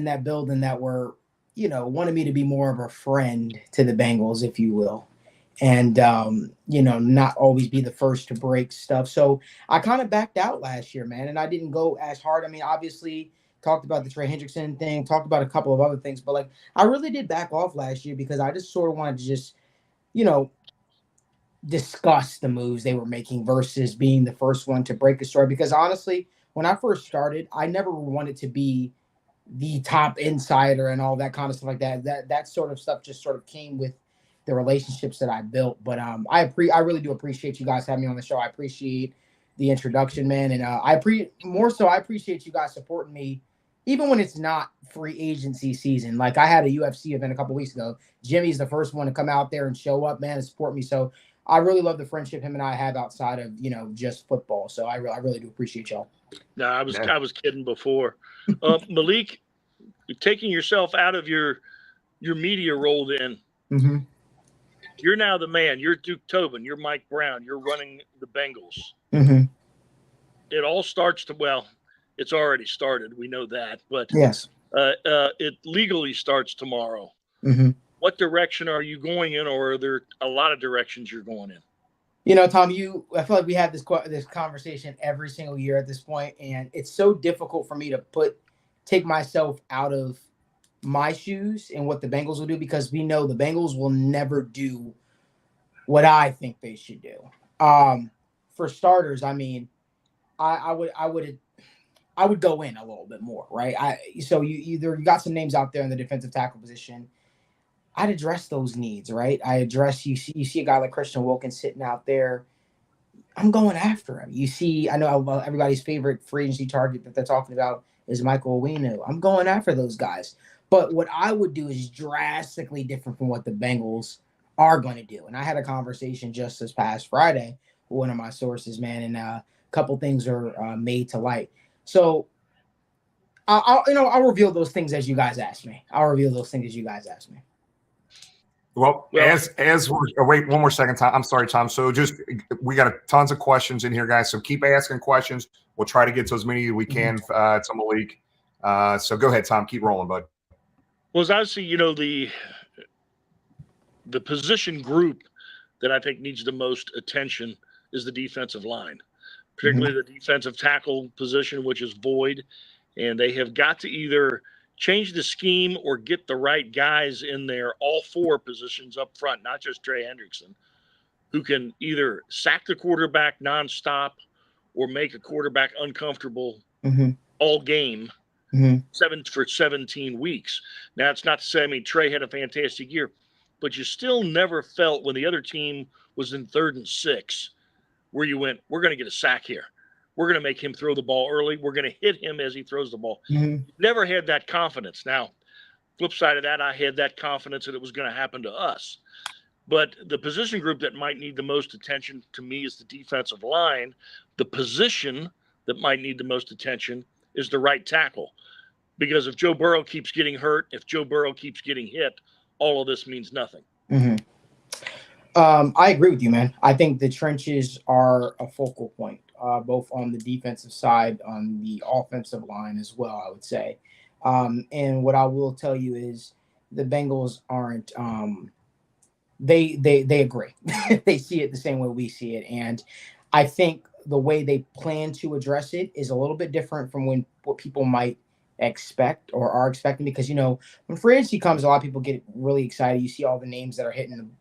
[SPEAKER 17] that building that were, wanted me to be more of a friend to the Bengals, if you will. And, not always be the first to break stuff. So I kind of backed out last year, man. And I didn't go as hard. I mean, obviously talked about the Trey Hendrickson thing, talked about a couple of other things, but like, I really did back off last year because I just sort of wanted to just, discuss the moves they were making versus being the first one to break a story. Because honestly, when I first started, I never wanted to be the top insider and all that kind of stuff like that. That sort of stuff just sort of came with the relationships that I built. But I really do appreciate you guys having me on the show. I appreciate the introduction, man. And I appreciate you guys supporting me, even when it's not free agency season. Like I had a UFC event a couple weeks ago. Jimmy's the first one to come out there and show up, man, and support me. So I really love the friendship him and I have outside of, just football. So I really do appreciate y'all.
[SPEAKER 15] No, I was kidding before. Malik, you're taking yourself out of your media role then.
[SPEAKER 17] Mm-hmm.
[SPEAKER 15] You're now the man. You're Duke Tobin. You're Mike Brown. You're running the Bengals.
[SPEAKER 17] Mm-hmm.
[SPEAKER 15] It all starts it's already started. We know that. But
[SPEAKER 17] yes,
[SPEAKER 15] it legally starts tomorrow.
[SPEAKER 17] Mm-hmm.
[SPEAKER 15] What direction are you going in, or are there a lot of directions you're going in?
[SPEAKER 17] Tom, I feel like we have this conversation every single year at this point, and it's so difficult for me to take myself out of my shoes and what the Bengals will do, because we know the Bengals will never do what I think they should do. For starters, I mean, I would go in a little bit more, right? So you got some names out there in the defensive tackle position. I'd address those needs, right? You see a guy like Christian Wilkins sitting out there. I'm going after him. I know everybody's favorite free agency target that they're talking about is Michael Owino. I'm going after those guys. But what I would do is drastically different from what the Bengals are going to do. And I had a conversation just this past Friday with one of my sources, man, and a couple things are made to light. So I'll reveal those things as you guys ask me.
[SPEAKER 14] Well, as we're wait one more second, Tom. I'm sorry, Tom. So we got tons of questions in here, guys. So keep asking questions. We'll try to get to as many as we can to Malik. So go ahead, Tom. Keep rolling, bud.
[SPEAKER 15] Well, as I see, the position group that I think needs the most attention is the defensive line, particularly the defensive tackle position, which is void. And they have got to either change the scheme or get the right guys in there, all four positions up front, not just Trey Hendrickson, who can either sack the quarterback nonstop or make a quarterback uncomfortable all game for 17 weeks. Now, it's not to say, Trey had a fantastic year, but you still never felt when the other team was in 3rd and 6 where you went, we're going to get a sack here. We're going to make him throw the ball early. We're going to hit him as he throws the ball. Never had that confidence. Now, flip side of that, I had that confidence that it was going to happen to us. But the position group that might need the most attention to me is the defensive line. The position that might need the most attention is the right tackle. Because if Joe Burrow keeps getting hurt, if Joe Burrow keeps getting hit, all of this means nothing.
[SPEAKER 17] I agree with you, man. I think the trenches are a focal point, both on the defensive side, on the offensive line as well, I would say. And what I will tell you is the Bengals aren't they agree. They see it the same way we see it. And I think the way they plan to address it is a little bit different from what people might expect or are expecting, because when free agency comes, a lot of people get really excited. You see all the names that are hitting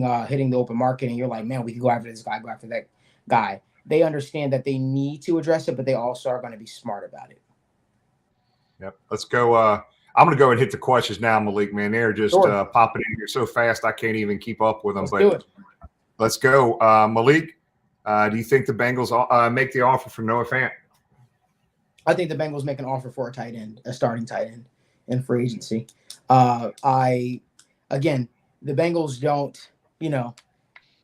[SPEAKER 17] the open market, and you're like, man, we could go after this guy, go after that guy. They understand that they need to address it, but they also are going to be smart about it.
[SPEAKER 14] Yep. Let's go. I'm going to go and hit the questions now, Malik, man. They're just popping in here so fast I can't even keep up with them. Let's go. Malik, do you think the Bengals make the offer for Noah Fant?
[SPEAKER 17] I think the Bengals make an offer for a starting tight end in free agency. The Bengals don't,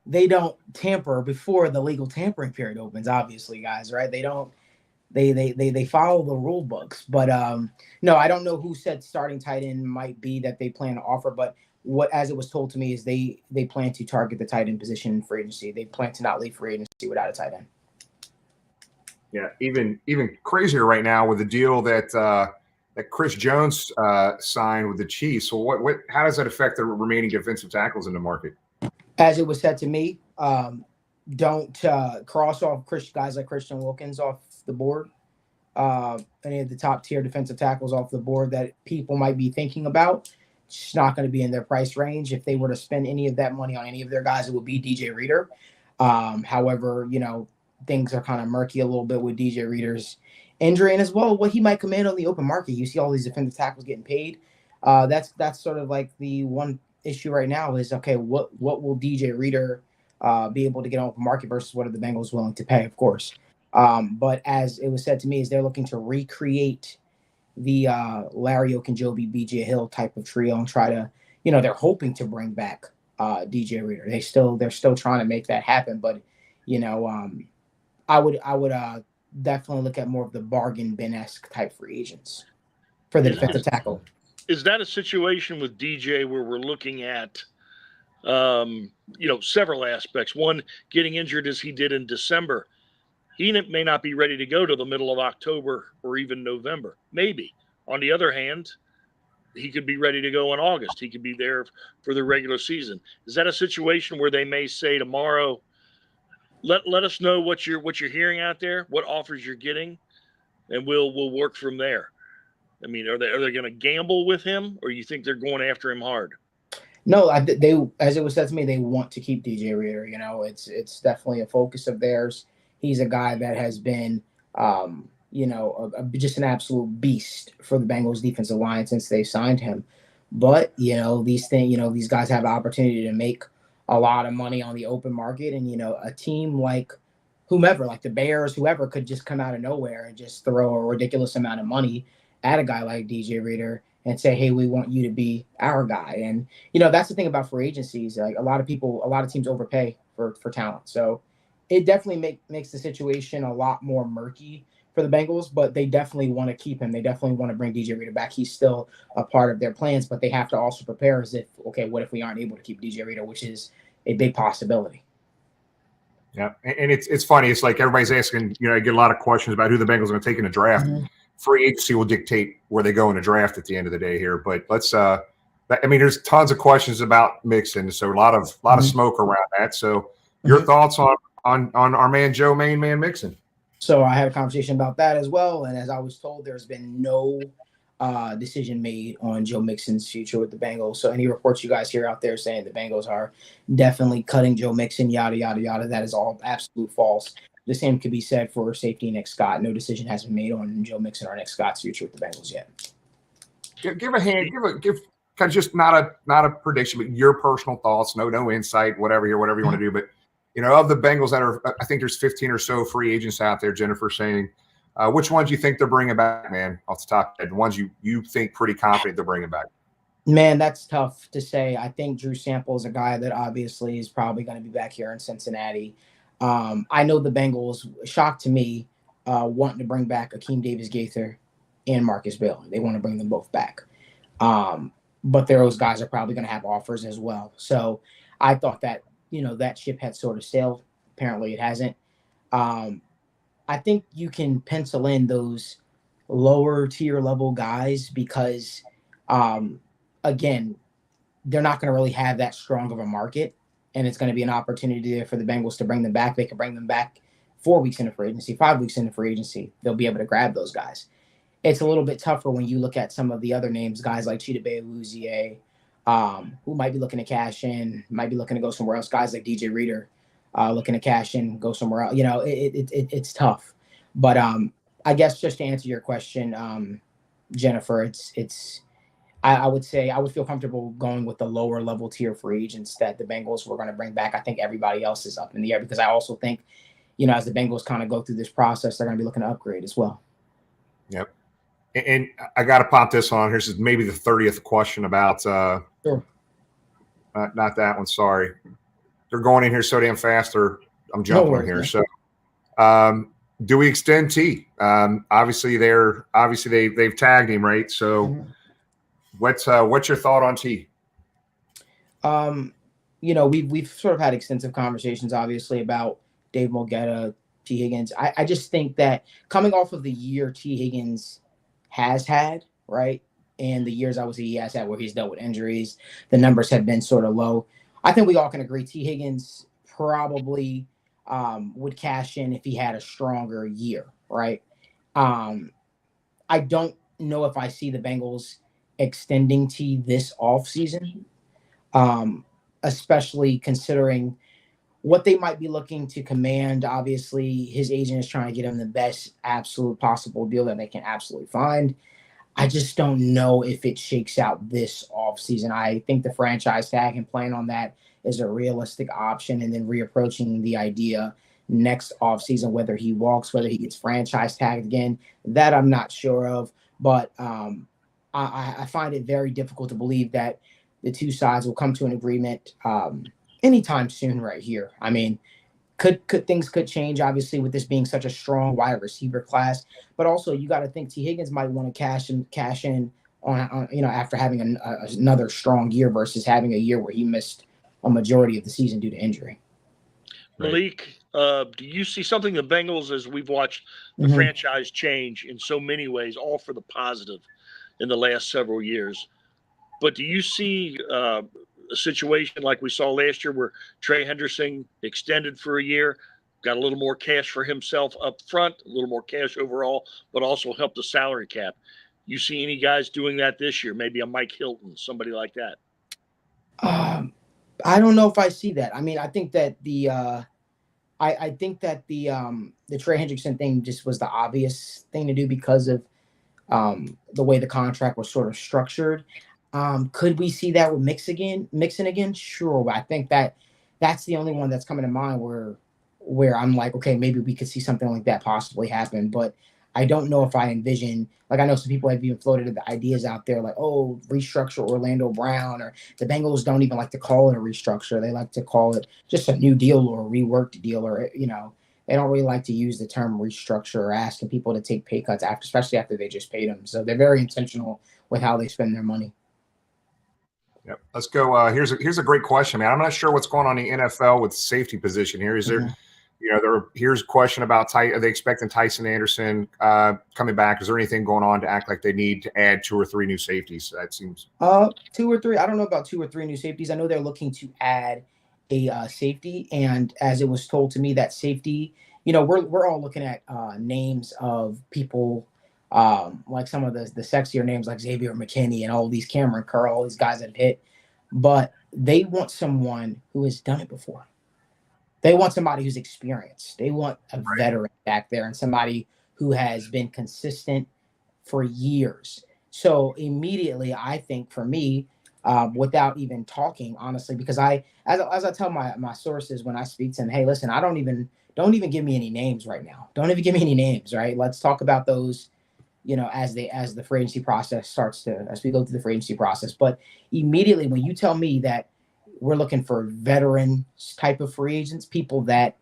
[SPEAKER 17] they don't tamper before the legal tampering period opens, obviously, guys, right? They don't, they follow the rule books. But no, I don't know who said starting tight end might be that they plan to offer, but as it was told to me is they plan to target the tight end position in free agency. They plan to not leave free agency without a tight end.
[SPEAKER 14] Yeah, even crazier right now with the deal that Chris Jones signed with the Chiefs. So how does that affect the remaining defensive tackles in the market?
[SPEAKER 17] As it was said to me, don't cross off guys like Christian Wilkins off the board. Any of the top tier defensive tackles off the board that people might be thinking about. It's not going to be in their price range. If they were to spend any of that money on any of their guys, it would be DJ Reader. However, things are kind of murky a little bit with DJ Reader's injury, and as well what he might command on the open market. You see all these defensive tackles getting paid. That's sort of like the one issue right now is, okay, what will DJ Reader be able to get on the open market versus what are the Bengals willing to pay, of course. But as it was said to me, is they're looking to recreate the Larry Okunjobi, BJ Hill type of trio and try to, they're hoping to bring back DJ Reader. They're still trying to make that happen, but I would definitely look at more of the bargain bin-esque type free agents for the defensive tackle.
[SPEAKER 15] Is that a situation with DJ where we're looking at, several aspects? One, getting injured as he did in December. He may not be ready to go to the middle of October or even November. Maybe. On the other hand, he could be ready to go in August. He could be there for the regular season. Is that a situation where they may say tomorrow, let us know what you're hearing out there, what offers you're getting, and we'll work from there? I mean, are they going to gamble with him, or you think they're going after him hard?
[SPEAKER 17] No, they, as it was said to me, they want to keep DJ Reader. It's definitely a focus of theirs. He's a guy that has been, just an absolute beast for the Bengals defensive line since they signed him. But these guys have an opportunity to make a lot of money on the open market, and a team like whomever, like the Bears, whoever, could just come out of nowhere and just throw a ridiculous amount of money at a guy like DJ Reader and say, hey, we want you to be our guy. And that's the thing about free agencies. Like a lot of teams overpay for talent. So it definitely makes the situation a lot more murky for the Bengals, but they definitely want to keep him. They definitely want to bring DJ Reader back. He's still a part of their plans, but they have to also prepare as if, okay, what if we aren't able to keep DJ Reader, which is a big possibility.
[SPEAKER 14] Yeah, and it's funny. It's like everybody's asking. I get a lot of questions about who the Bengals are going to take in the draft.
[SPEAKER 17] Mm-hmm.
[SPEAKER 14] Free agency will dictate where they go in the draft at the end of the day here. But let's. There's tons of questions about Mixon, so a lot of smoke around that. So, your thoughts on our man Joe Main Man Mixon?
[SPEAKER 17] So I had a conversation about that as well, and as I was told, there's been no decision made on Joe Mixon's future with the Bengals. So any reports you guys hear out there saying the Bengals are definitely cutting Joe Mixon, yada, yada, yada, that is all absolute false. The same could be said for safety Nick Scott. No decision has been made on Joe Mixon or Nick Scott's future with the Bengals yet.
[SPEAKER 14] Give a hand, give kind of just not a prediction, but your personal thoughts. No insight, whatever you want to do. But of the Bengals that are, I think there's 15 or so free agents out there. Jennifer saying, which ones you think they're bringing back, man? Off the top of the head, the ones you think pretty confident they're bringing back.
[SPEAKER 17] Man, that's tough to say. I think Drew Sample is a guy that obviously is probably going to be back here in Cincinnati. I know the Bengals, shocked to me, wanting to bring back Akeem Davis-Gaither and Marcus Bailey. They want to bring them both back. But those guys are probably going to have offers as well. So I thought that, that ship had sort of sailed. Apparently it hasn't. I think you can pencil in those lower tier level guys because, again, they're not going to really have that strong of a market. And it's going to be an opportunity there for the Bengals to bring them back. They can bring them back 4 weeks into free agency, 5 weeks into free agency. They'll be able to grab those guys. It's a little bit tougher when you look at some of the other names, guys like Chidobe Awuzie, who might be looking to cash in, might be looking to go somewhere else. Guys like DJ Reader looking to cash in, go somewhere else. It's tough. But I guess just to answer your question, Jennifer, I would say I would feel comfortable going with the lower level tier free agents that the Bengals were going to bring back. I think everybody else is up in the air because I also think, as the Bengals kind of go through this process, they're going to be looking to upgrade as well.
[SPEAKER 14] Yep. And I got to pop this on. Here's maybe the 30th question about
[SPEAKER 17] sure.
[SPEAKER 14] Not that one. Sorry. They're going in here so damn fast. I'm jumping in here. So do we extend T? Obviously they've tagged him, right? So what's your thought on T?
[SPEAKER 17] We've sort of had extensive conversations, obviously, about Dave Mulgeta, T. Higgins. I just think that coming off of the year T. Higgins has had, right, and the years obviously he has had where he's dealt with injuries, the numbers have been sort of low. I think we all can agree T. Higgins probably would cash in if he had a stronger year, right? I don't know if I see the Bengals extending T this offseason, especially considering what they might be looking to command. Obviously, his agent is trying to get him the best absolute possible deal that they can absolutely find. I just don't know if it shakes out this offseason. I think the franchise tag and playing on that is a realistic option, and then reapproaching the idea next offseason, whether he walks, whether he gets franchise tagged again, that I'm not sure of. But I find it very difficult to believe that the two sides will come to an agreement anytime soon right here. I mean, things could change, obviously, with this being such a strong wide receiver class. But also, you got to think T. Higgins might want to cash in on after having another strong year versus having a year where he missed a majority of the season due to injury.
[SPEAKER 15] Malik, do you see something the Bengals, as we've watched the franchise change in so many ways, all for the positive in the last several years? But do you see a situation like we saw last year where Trey Henderson extended for a year, got a little more cash for himself up front, a little more cash overall, but also helped the salary cap? You see any guys doing that this year? Maybe a Mike Hilton, somebody like that?
[SPEAKER 17] I don't know if I see that. I mean, I think that the Trey Hendrickson thing just was the obvious thing to do because of the way the contract was sort of structured. Could we see that with Mixon again? Sure. But I think that's the only one that's coming to mind where I'm like, okay, maybe we could see something like that possibly happen. But I don't know if I envision, like, I know some people have even floated the ideas out there like, oh, restructure Orlando Brown, or the Bengals don't even like to call it a restructure. They like to call it just a new deal or a reworked deal, or, they don't really like to use the term restructure or asking people to take pay cuts after, especially after they just paid them. So they're very intentional with how they spend their money.
[SPEAKER 14] Yep. Let's go. Here's a great question, man. I'm not sure what's going on in the NFL with safety position here. Is there, here's a question about are they expecting Tyson Anderson coming back? Is there anything going on to act like they need to add 2 or 3 new safeties? That seems
[SPEAKER 17] 2 or 3. I don't know about 2 or 3 new safeties. I know they're looking to add a safety, and as it was told to me, that safety, we're all looking at names of people like some of the sexier names like Xavier McKinney and all these Cameron Curl, all these guys that have hit, but they want someone who has done it before. They want somebody who's experienced. They want a veteran back there and somebody who has been consistent for years. So immediately, I think for me, without even talking, honestly, because as I tell my sources when I speak to them, hey, listen, don't even give me any names right now. Don't even give me any names, right? Let's talk about those, as the free agency process as we go through the free agency process. But immediately when you tell me that we're looking for veteran type of free agents, people that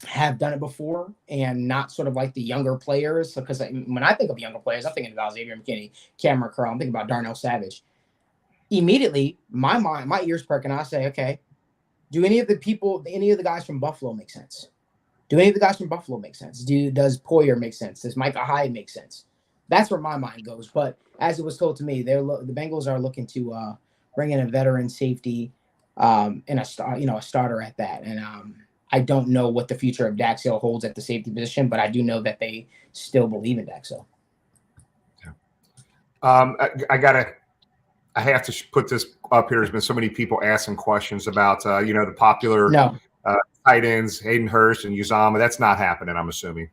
[SPEAKER 17] have done it before and not sort of like the younger players. Because when I think of younger players, I'm thinking about Xavier McKinney, Cameron Curl, I'm thinking about Darnell Savage. Immediately, my ears perk and I say, okay, do any of the guys from Buffalo make sense? Do any of the guys from Buffalo make sense? Does Poyer make sense? Does Micah Hyde make sense? That's where my mind goes. But as it was told to me, the Bengals are looking to bring in a veteran safety and a starter at that. And I don't know what the future of Dax Hill holds at the safety position, but I do know that they still believe in Dax Hill.
[SPEAKER 14] I have to put this up here. There's been so many people asking questions about, the popular tight ends, Hayden Hurst and Uzama. That's not happening, I'm assuming.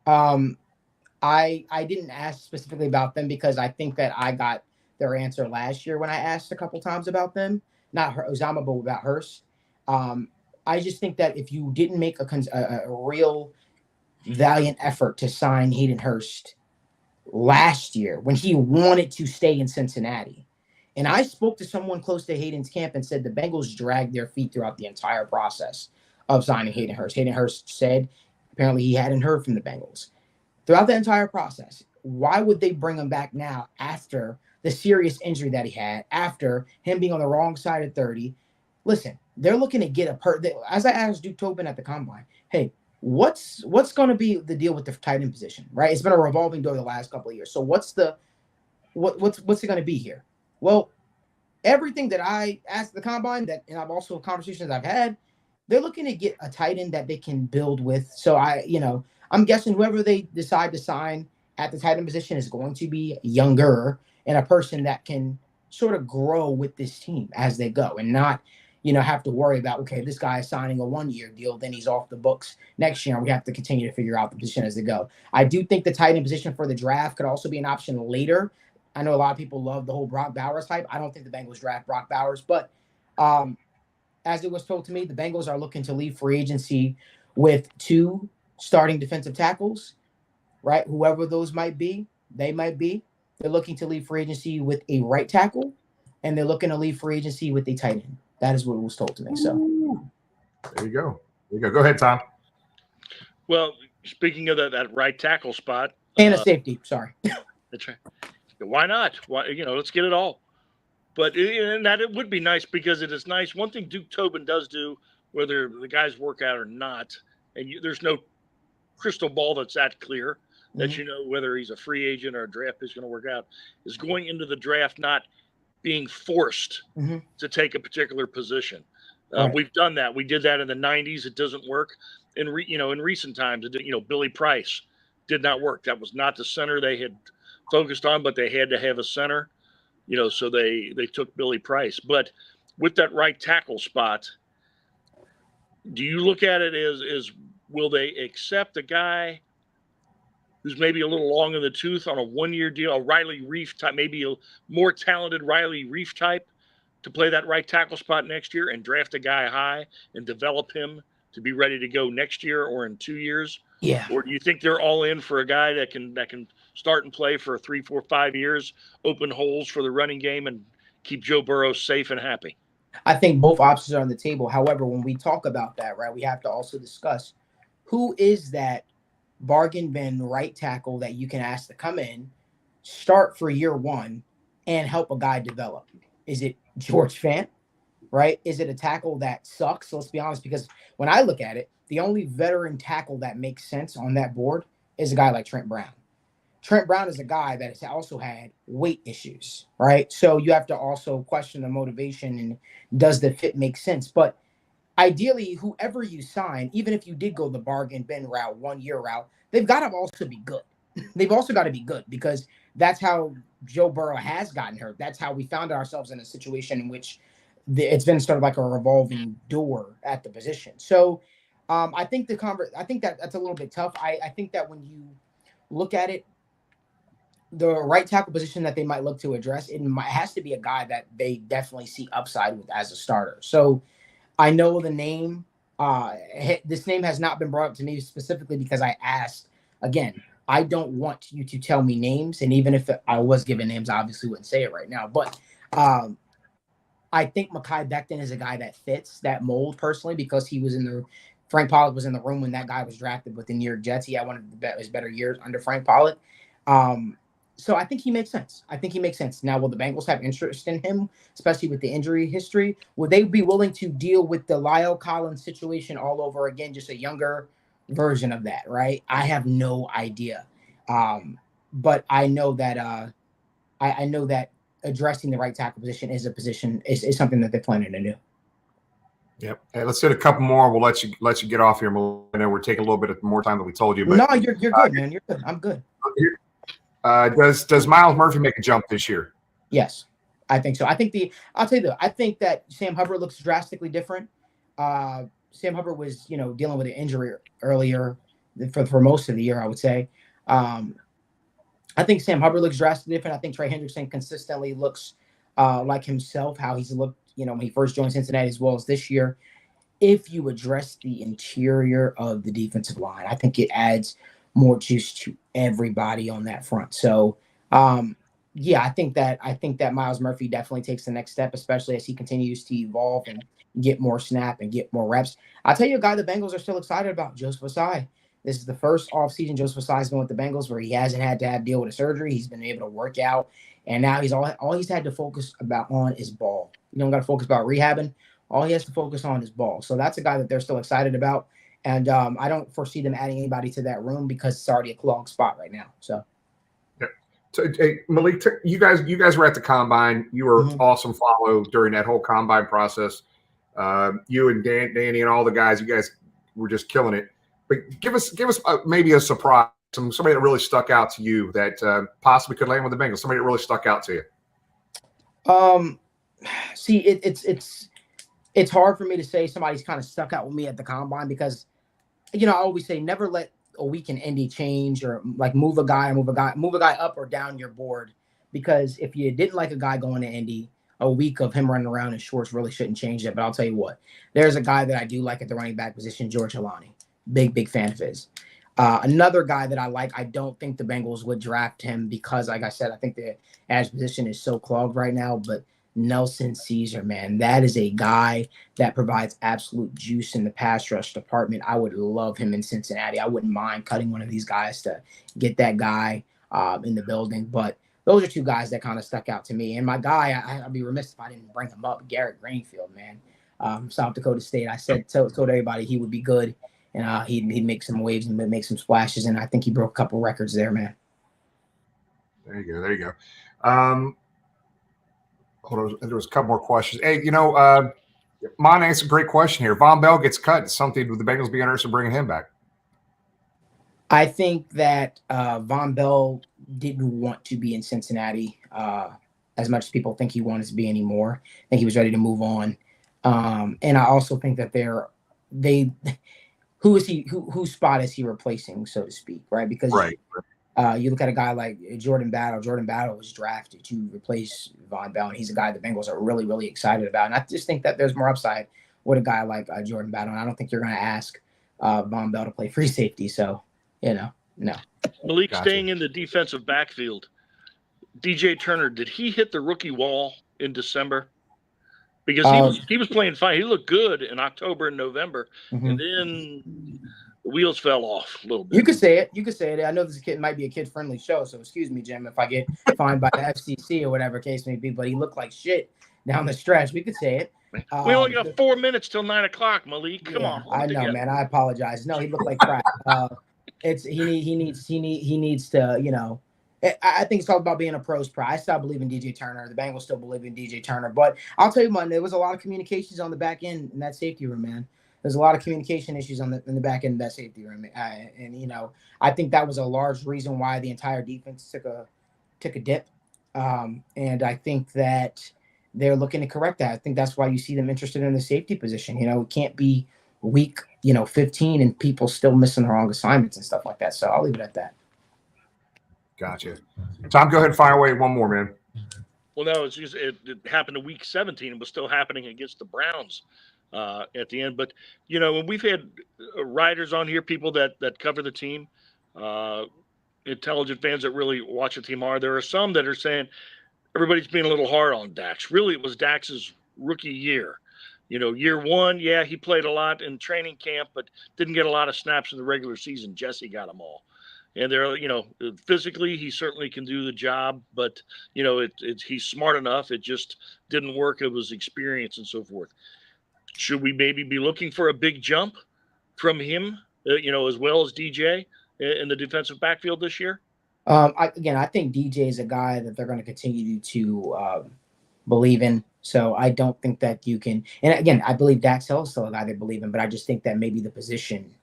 [SPEAKER 17] I didn't ask specifically about them because I think that I got their answer last year when I asked a couple times about them, not Uzama, but about Hurst. I just think that if you didn't make a real valiant effort to sign Hayden Hurst last year when he wanted to stay in Cincinnati, and I spoke to someone close to Hayden's camp and said the Bengals dragged their feet throughout the entire process of signing Hayden Hurst. Hayden Hurst said apparently he hadn't heard from the Bengals throughout the entire process. Why would they bring him back now after the serious injury that he had, after him being on the wrong side of 30? Listen, they're looking to get as I asked Duke Tobin at the combine, hey, what's going to be the deal with the tight end position, right? It's been a revolving door the last couple of years. So what's it going to be here? Well, everything that I asked the combine, and I've also conversations I've had, they're looking to get a tight end that they can build with. So I'm guessing whoever they decide to sign at the tight end position is going to be younger and a person that can sort of grow with this team as they go and not, have to worry about, okay, this guy is signing a 1-year deal, then he's off the books next year, and we have to continue to figure out the position as they go. I do think the tight end position for the draft could also be an option later. I know a lot of people love the whole Brock Bowers hype. I don't think the Bengals draft Brock Bowers, but as it was told to me, the Bengals are looking to leave free agency with 2 starting defensive tackles, right? Whoever those might be, they might be. They're looking to leave free agency with a right tackle, and they're looking to leave free agency with a tight end. That is what was told to me. So
[SPEAKER 14] there you go. Go ahead, Tom.
[SPEAKER 15] Well, speaking of that right tackle spot.
[SPEAKER 17] And a safety, sorry.
[SPEAKER 15] That's right. Why not? Why, let's get it all. But it would be nice because it is nice. One thing Duke Tobin does do, whether the guys work out or not, and there's no crystal ball that's that clear that whether he's a free agent or a draft is going to work out, is going into the draft not being forced to take a particular position.
[SPEAKER 17] Right.
[SPEAKER 15] We've done that. We did that in the 90s. It doesn't work. In recent times, Billy Price did not work. That was not the center they had focused on, but they had to have a center, so they took Billy Price. But with that right tackle spot, do you look at it as will they accept a guy who's maybe a little long in the tooth on a 1-year deal, a Riley Reif type, maybe a more talented Riley Reif type to play that right tackle spot next year and draft a guy high and develop him to be ready to go next year or in 2 years?
[SPEAKER 17] Yeah.
[SPEAKER 15] Or do you think they're all in for a guy that can start and play for 3, 4, 5 years, open holes for the running game and keep Joe Burrow safe and happy?
[SPEAKER 17] I think both options are on the table. However, when we talk about that, right, we have to also discuss who is that bargain bin right tackle that you can ask to come in, start for year one, and help a guy develop. Is it George Fant? Right? Is it a tackle that sucks? Let's be honest, because when I look at it, the only veteran tackle that makes sense on that board is a guy like Trent Brown. Trent Brown is a guy that has also had weight issues, right? So you have to also question the motivation and does the fit make sense? But ideally, whoever you sign, even if you did go the bargain bin route, 1 year route, they've got to also be good. They've also got to be good because that's how Joe Burrow has gotten hurt. That's how we found ourselves in a situation in which it's been sort of like a revolving door at the position. So I think I think that's a little bit tough. I think that when you look at it, the right tackle position that they might look to address, it has to be a guy that they definitely see upside with as a starter. So I know the name. This name has not been brought up to me specifically because I asked. Again, I don't want you to tell me names, and even if I was given names, I obviously wouldn't say it right now. But I think Mekhi Becton is a guy that fits that mold personally because he was in the Frank Pollard was in the room when that guy was drafted with the New York Jets. He had one of his better years under Frank Pollard. So I think he makes sense. I think he makes sense. Now, will the Bengals have interest in him, especially with the injury history? Would they be willing to deal with the Lyle Collins situation all over again, just a younger version of that, right? I have no idea. But I know that I know that addressing the right tackle position is something that they're planning to do.
[SPEAKER 14] Yep. Hey, let's hit a couple more. We'll let you get off here. I know we're taking a little bit more time than we told you. But
[SPEAKER 17] no, you're good, man. You're good. I'm good.
[SPEAKER 14] Does Myles Murphy make a jump this year?
[SPEAKER 17] Yes, I think so. I'll tell you I think that Sam Hubbard looks drastically different. Sam Hubbard was, dealing with an injury earlier for most of the year, I would say. I think Sam Hubbard looks drastically different. I think Trey Hendrickson consistently looks like himself, how he's looked, when he first joined Cincinnati as well as this year. If you address the interior of the defensive line, I think it adds more juice to everybody on that front. So, yeah, I think that Myles Murphy definitely takes the next step, especially as he continues to evolve and get more snap and get more reps. I'll tell you a guy the Bengals are still excited about, Joseph Ossai. This is the first offseason Joseph Ossai has been with the Bengals where he hasn't had to deal with a surgery. He's been able to work out, and now he's all he's had to focus on is ball. You don't got to focus about rehabbing. All he has to focus on is ball. So that's a guy that they're still excited about. And I don't foresee them adding anybody to that room because it's already a clogged spot right now. So,
[SPEAKER 14] yeah. So hey, Malik, you guys were at the combine. You were awesome follow during that whole combine process. You and Danny and all the guys, you guys were just killing it. But give us maybe a surprise, somebody that really stuck out to you that possibly could land with the Bengals. Somebody that really stuck out to you.
[SPEAKER 17] See, it's hard for me to say somebody's kind of stuck out with me at the combine because, I always say never let a week in Indy change or like move a guy up or down your board. Because if you didn't like a guy going to Indy, a week of him running around in shorts really shouldn't change that. But I'll tell you what, there's a guy that I do like at the running back position, George Helani. Big fan of his. Another guy that I like, I don't think the Bengals would draft him because, like I said, I think the edge position is so clogged right now. But Nelson Caesar, man, that is a guy that provides absolute juice in the pass rush department. I would love him in Cincinnati. I wouldn't mind cutting one of these guys to get that guy in the building. But those are two guys that kind of stuck out to me. And my guy, I'd be remiss if I didn't bring him up, Garrett Greenfield, man. South Dakota State. I told everybody he would be good. And he'd make some waves and make some splashes. And I think he broke a couple records there, man.
[SPEAKER 14] There you go. Hold on, there was a couple more questions. Hey, Mon asked a great question here. Von Bell gets cut. It's something with the Bengals be interested in bringing him back.
[SPEAKER 17] I think that Von Bell didn't want to be in Cincinnati as much as people think he wanted to be anymore. I think he was ready to move on. And I also think that whose spot is he replacing, so to speak, right? Because you look at a guy like Jordan Battle. Jordan Battle was drafted to replace Von Bell, and he's a guy the Bengals are really, really excited about. And I just think that there's more upside with a guy like Jordan Battle. And I don't think you're going to ask Von Bell to play free safety. So, no.
[SPEAKER 15] Malik, staying in the defensive backfield, DJ Turner, did he hit the rookie wall in December? because he was playing fine. He looked good in October and November,
[SPEAKER 17] Mm-hmm.
[SPEAKER 15] and then the wheels fell off a little bit.
[SPEAKER 17] You could say it. You could say it. I know this kid might be a kid-friendly show, so excuse me, Jim, if I get fined by the FCC or whatever case may be. But he looked like shit down the stretch. We could say it.
[SPEAKER 15] We only got 4 minutes till 9 o'clock, Malik. Come on.
[SPEAKER 17] I know, man. I apologize. No, he looked like crap. He needs to, you know. I think it's all about being a pros pro. I still believe in DJ Turner. The Bengals still believe in DJ Turner. But I'll tell you, man, there was a lot of communications on the back end in that safety room, man. There's a lot of communication issues in the back end of that safety room. And you know, I think that was a large reason why the entire defense took a dip. And I think that they're looking to correct that. I think that's why you see them interested in the safety position. You know, it can't be week, 15 and people still missing the wrong assignments and stuff like that. So I'll leave it at that.
[SPEAKER 14] Gotcha. Tom, go ahead and fire away one more, man.
[SPEAKER 15] Well, no, it's just, it happened in week 17 and was still happening against the Browns at the end. But, when we've had writers on here, people that cover the team, intelligent fans that really watch the team hard, there are some that are saying everybody's being a little hard on Dax. Really, it was Dax's rookie year. Year one, yeah, he played a lot in training camp, but didn't get a lot of snaps in the regular season. Jesse got them all. And they're, physically, he certainly can do the job, but, he's smart enough. It just didn't work. It was experience and so forth. Should we maybe be looking for a big jump from him, as well as DJ in the defensive backfield this year?
[SPEAKER 17] I think DJ is a guy that they're going to continue to believe in. So I don't think that you can. And again, I believe Dax Hill is still a guy they believe in, but I just think that maybe the position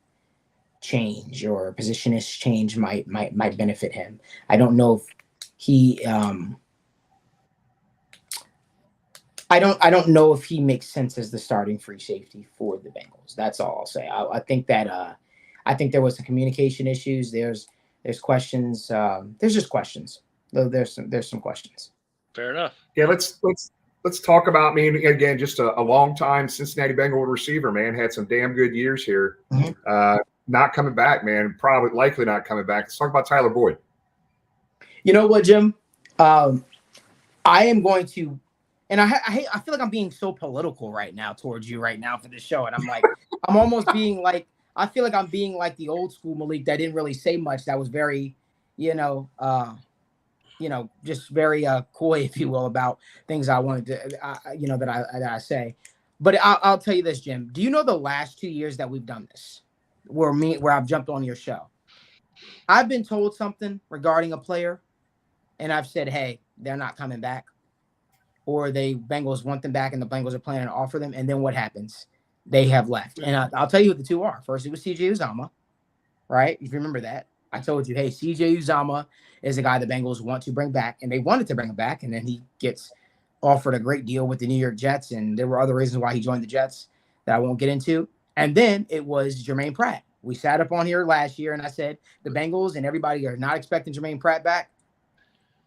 [SPEAKER 17] change or positionist change might benefit him. I don't know if he. I don't know if he makes sense as the starting free safety for the Bengals. That's all I'll say. I think that I think there was some communication issues. There's questions. There's just questions. There's some questions.
[SPEAKER 15] Fair enough.
[SPEAKER 14] Yeah, let's talk about again, just a long time Cincinnati Bengal receiver, man, had some damn good years here. Mm-hmm. Not coming back, man. Probably likely not coming back. Let's talk about Tyler Boyd.
[SPEAKER 17] You know what, Jim? I am going to, and I feel like I'm being so political right now towards you right now for this show, and I'm like, I'm almost being like, I feel like I'm being like the old school Malik that didn't really say much. That was very, just very coy, if you will, about things I wanted to, that I say. But I'll tell you this, Jim. Do you know the last 2 years that we've done this, where I've jumped on your show? I've been told something regarding a player, and I've said, hey, they're not coming back, or the Bengals want them back, and the Bengals are planning to offer them. And then what happens? They have left. And I'll tell you what the two are. First, it was CJ Uzomah, right? If you remember that. I told you, hey, CJ Uzomah is a guy the Bengals want to bring back, and they wanted to bring him back, and then he gets offered a great deal with the New York Jets, and there were other reasons why he joined the Jets that I won't get into. And then it was Jermaine Pratt. We sat up on here last year, and I said the Bengals and everybody are not expecting Jermaine Pratt back.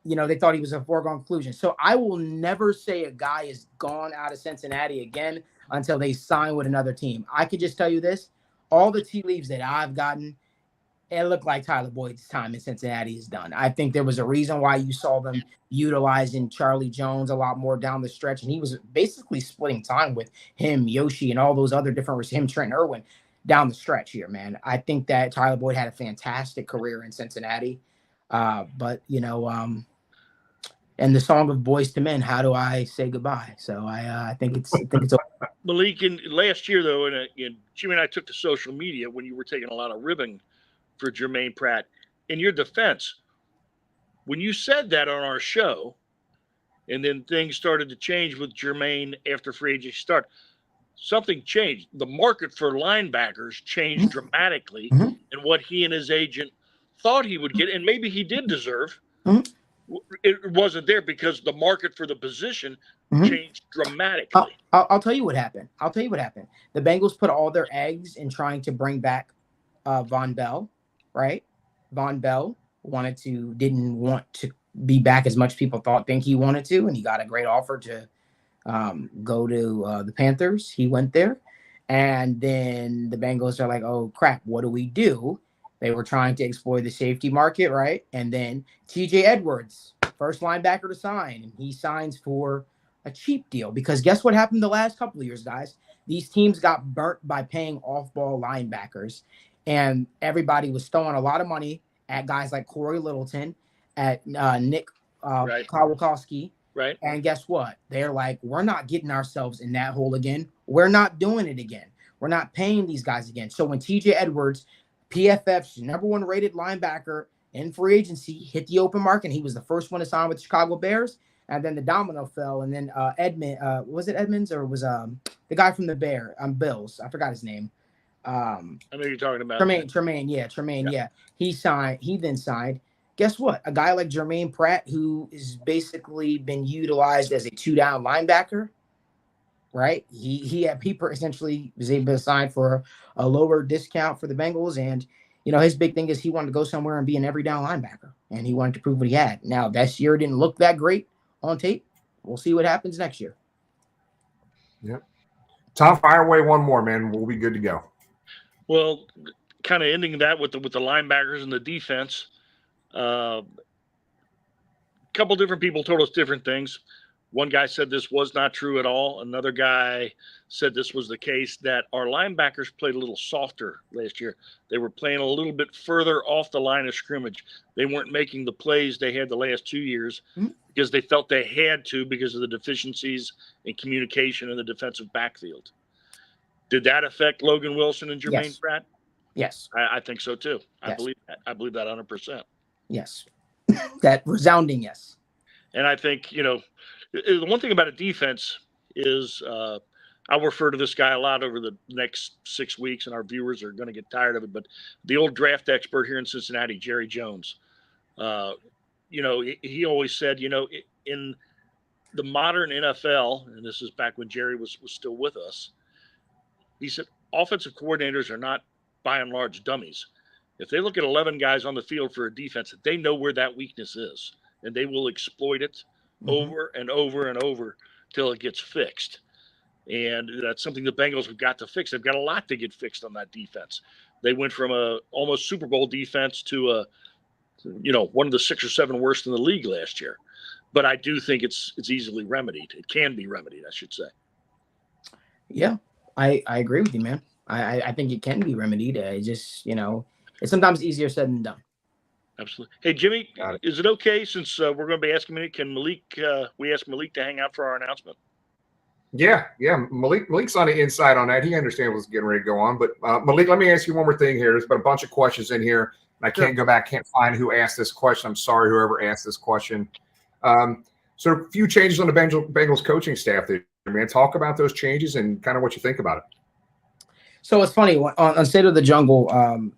[SPEAKER 17] They thought he was a foregone conclusion. So I will never say a guy is gone out of Cincinnati again until they sign with another team. I could just tell you this. All the tea leaves that I've gotten, it looked like Tyler Boyd's time in Cincinnati is done. I think there was a reason why you saw them utilizing Charlie Jones a lot more down the stretch, and he was basically splitting time with him, Yoshi, and all those other different, him, Trent Irwin, down the stretch here, man. I think that Tyler Boyd had a fantastic career in Cincinnati, but and the song of Boys to Men, how do I say goodbye? So I think it's over.
[SPEAKER 15] Malik, last year though, and Jimmy and I took to social media when you were taking a lot of ribbing for Jermaine Pratt. In your defense, when you said that on our show, and then things started to change with Jermaine after free agency start, something changed. The market for linebackers changed dramatically, and what he and his agent thought he would get, and maybe he did deserve, it wasn't there because the market for the position changed dramatically.
[SPEAKER 17] I'll tell you what happened. The Bengals put all their eggs in trying to bring back Von Bell, right? Von Bell didn't want to be back as much people think he wanted to, and he got a great offer to go to the Panthers. He went there, and then the Bengals are like, oh crap, what do we do? They were trying to exploit the safety market, right? And then TJ Edwards, first linebacker to sign, and he signs for a cheap deal, because guess what happened the last couple of years, guys? These teams got burnt by paying off-ball linebackers, and everybody was throwing a lot of money at guys like Corey Littleton, at Nick Kowalkowski.
[SPEAKER 15] Right.
[SPEAKER 17] And guess what? They're like, we're not getting ourselves in that hole again. We're not doing it again. We're not paying these guys again. So when TJ Edwards, PFF's #1 rated linebacker in free agency, hit the open market, and he was the first one to sign with the Chicago Bears, and then the domino fell, and then was it Edmonds, or was the guy from the Bills? I forgot his name.
[SPEAKER 15] I know you're talking about
[SPEAKER 17] Tremaine. Yeah. He then signed. Guess what? A guy like Jermaine Pratt, who is basically been utilized as a 2-down linebacker, right? He essentially was able to sign for a lower discount for the Bengals, and his big thing is he wanted to go somewhere and be an every down linebacker, and he wanted to prove what he had. Now, this year didn't look that great on tape. We'll see what happens next year.
[SPEAKER 14] Yep. Tom, fire away one more, man. We'll be good to go.
[SPEAKER 15] Well, kind of ending that with the linebackers and the defense. A couple different people told us different things. One guy said this was not true at all. Another guy said this was the case, that our linebackers played a little softer last year. They were playing a little bit further off the line of scrimmage. They weren't making the plays they had the last 2 years because they felt they had to because of the deficiencies in communication in the defensive backfield. Did that affect Logan Wilson and Jermaine Pratt?
[SPEAKER 17] Yes.
[SPEAKER 15] I think so too.
[SPEAKER 17] Yes.
[SPEAKER 15] I believe that. I believe that 100%.
[SPEAKER 17] Yes. That resounding yes.
[SPEAKER 15] And I think, the one thing about a defense is I'll refer to this guy a lot over the next 6 weeks, and our viewers are going to get tired of it. But the old draft expert here in Cincinnati, Jerry Jones, he always said, in the modern NFL, and this is back when Jerry was still with us, he said offensive coordinators are not, by and large, dummies. If they look at 11 guys on the field for a defense, they know where that weakness is, and they will exploit it over and over and over till it gets fixed. And that's something the Bengals have got to fix. They've got a lot to get fixed on that defense. They went from a almost Super Bowl defense to one of the 6 or 7 worst in the league last year. But I do think it's easily remedied. It can be remedied, I should say.
[SPEAKER 17] Yeah, I agree with you, man. I think it can be remedied. It's sometimes easier said than done.
[SPEAKER 15] Absolutely. Hey, Jimmy, is it okay, since we're going to be asking Malik, can we ask Malik to hang out for our announcement?
[SPEAKER 14] Yeah. Malik's on the inside on that. He understands what's getting ready to go on. But Malik, let me ask you one more thing here. There's been a bunch of questions in here. I can't go back, can't find who asked this question. I'm sorry, whoever asked this question. So a few changes on the Bengals coaching staff there, man. Talk about those changes and kind of what you think about it.
[SPEAKER 17] So it's funny, on State of the Jungle,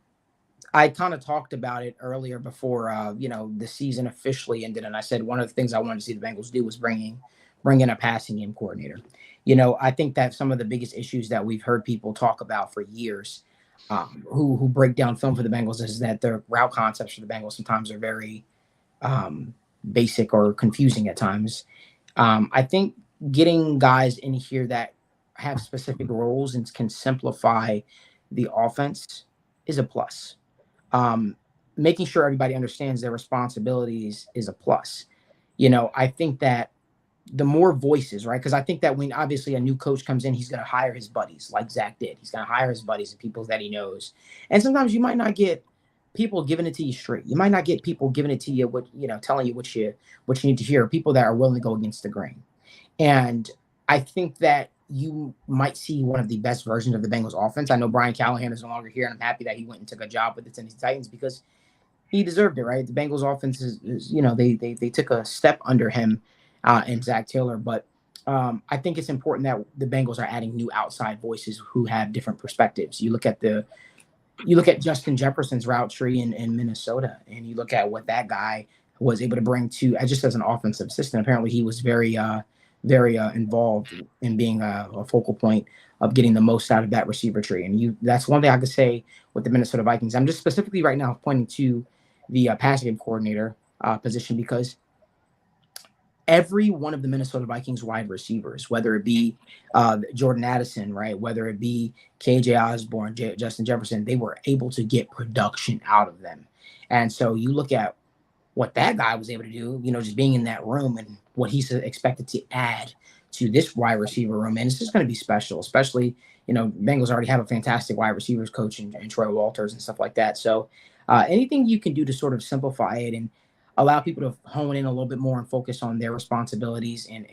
[SPEAKER 17] I kind of talked about it earlier before, the season officially ended. And I said one of the things I wanted to see the Bengals do was bring in a passing game coordinator. I think that some of the biggest issues that we've heard people talk about for years, who break down film for the Bengals, is that their route concepts for the Bengals sometimes are very basic or confusing at times. I think getting guys in here that have specific roles and can simplify the offense is a plus. Making sure everybody understands their responsibilities is a plus. I think that the more voices, right? Because I think that when obviously a new coach comes in, he's going to hire his buddies like Zach did. He's going to hire his buddies and people that he knows. And sometimes you might not get people giving it to you straight. You might not get people giving it to you, telling you what you need to hear, people that are willing to go against the grain. And I think that you might see one of the best versions of the Bengals offense. I know Brian Callahan is no longer here, and I'm happy that he went and took a job with the Tennessee Titans because he deserved it, right? The Bengals offense is they took a step under him and Zach Taylor. But I think it's important that the Bengals are adding new outside voices who have different perspectives. You look at Justin Jefferson's route tree in Minnesota, and you look at what that guy was able to bring to just as an offensive assistant. Apparently he was very involved in being a focal point of getting the most out of that receiver tree. And that's one thing I could say with the Minnesota Vikings. I'm just specifically right now pointing to the passing game coordinator position, because every one of the Minnesota Vikings wide receivers, whether it be Jordan Addison, right, whether it be KJ Osborne, Justin Jefferson, they were able to get production out of them. And so you look at what that guy was able to do, just being in that room and what he's expected to add to this wide receiver room, and it's just going to be special, especially, Bengals already have a fantastic wide receivers coach in Troy Walters and stuff like that. So anything you can do to sort of simplify it and allow people to hone in a little bit more and focus on their responsibilities. And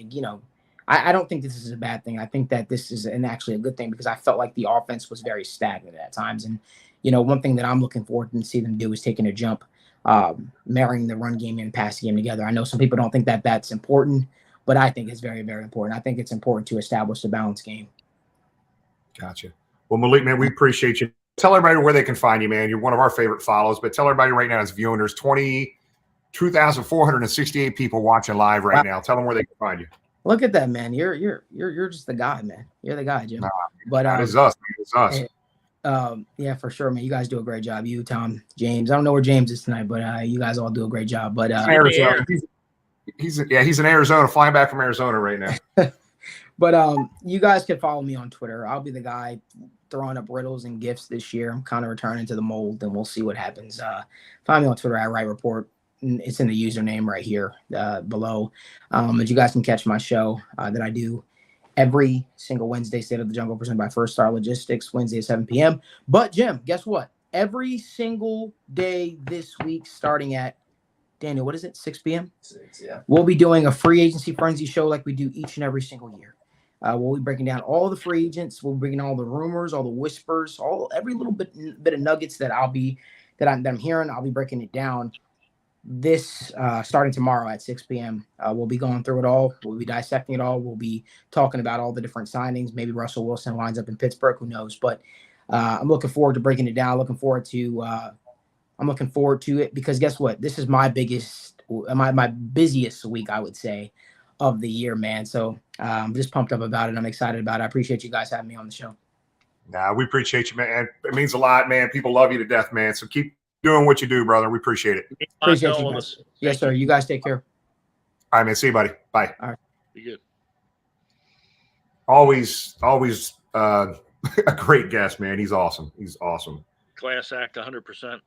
[SPEAKER 17] I don't think this is a bad thing. I think that this is actually a good thing, because I felt like the offense was very stagnant at times. And, one thing that I'm looking forward to see them do is taking a jump, marrying the run game and pass game together. I know some people don't think that that's important, but I think it's very, very important. I think it's important to establish the balanced game.
[SPEAKER 14] Gotcha. Well, Malik, man, we appreciate you. Tell everybody where they can find you, man. You're one of our favorite follows, but tell everybody right now is viewing. There's 22,468 people watching live right now. Tell them where they can find you.
[SPEAKER 17] Look at that, man. You're just the guy, man. You're the guy, Jim.
[SPEAKER 14] Nah,
[SPEAKER 17] but
[SPEAKER 14] it's us. It's us.
[SPEAKER 17] Yeah, for sure, man. You guys do a great job. You, Tom, James. I don't know where James is tonight, but you guys all do a great job. But
[SPEAKER 14] he's in Arizona, flying back from Arizona right now.
[SPEAKER 17] But you guys can follow me on Twitter. I'll be the guy throwing up riddles and gifts this year. I'm kind of returning to the mold, and we'll see what happens. Find me on Twitter at Wright Report. It's in the username right here below. But you guys can catch my show that I do every single Wednesday, State of the Jungle, presented by First Star Logistics, Wednesday at 7 p.m. But, Jim, guess what? Every single day this week, starting at, Daniel, what is it, 6 p.m.?
[SPEAKER 18] 6, yeah.
[SPEAKER 17] We'll be doing a free agency frenzy show like we do each and every single year. We'll be breaking down all the free agents. We'll be bringing all the rumors, all the whispers, every little bit of nuggets that I'm hearing. I'll be breaking it down this starting tomorrow at 6 p.m. We'll be going through it all. We'll be dissecting it all. We'll be talking about all the different signings. Maybe Russell Wilson winds up in Pittsburgh. Who knows? But I'm looking forward to breaking it down. I'm looking forward to it, because guess what? This is my busiest week, I would say, of the year, man. So I'm just pumped up about it. I'm excited about it. I appreciate you guys having me on the show.
[SPEAKER 14] Nah, we appreciate you, man. It means a lot, man. People love you to death, man. So keep doing what you do, brother. We appreciate it.
[SPEAKER 17] Appreciate you guys. Yes, sir. You guys take care.
[SPEAKER 14] All right, man. See you, buddy. Bye.
[SPEAKER 17] All right.
[SPEAKER 15] Be good.
[SPEAKER 14] Always a great guest, man. He's awesome.
[SPEAKER 15] Class act 100%.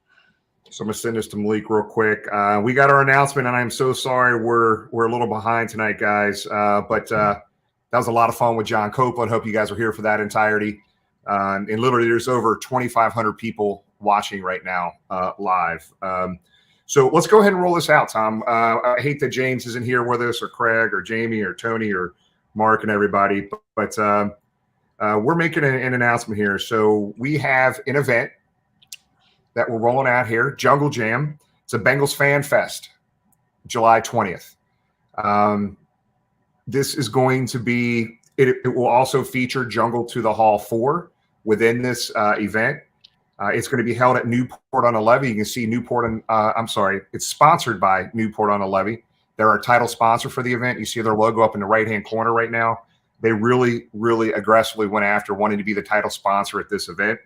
[SPEAKER 14] So I'm gonna send this to Malik real quick. We got our announcement, and I'm so sorry we're a little behind tonight, guys. But that was a lot of fun with John Copeland. Hope you guys were here for that entirety. And literally, there's over 2,500 people watching right now live. So let's go ahead and roll this out, Tom. I hate that James isn't here with us, or Craig, or Jamie, or Tony, or Mark, and everybody. But we're making an announcement here. So we have an event that we're rolling out here, Jungle Jam. It's a Bengals Fan Fest, July 20th. This is going to be, it will also feature Jungle to the Hall 4 within this event. It's going to be held at Newport on the Levee. You can see it's sponsored by Newport on the Levee. They're our title sponsor for the event. You see their logo up in the right-hand corner right now. They really, really aggressively went after wanting to be the title sponsor at this event.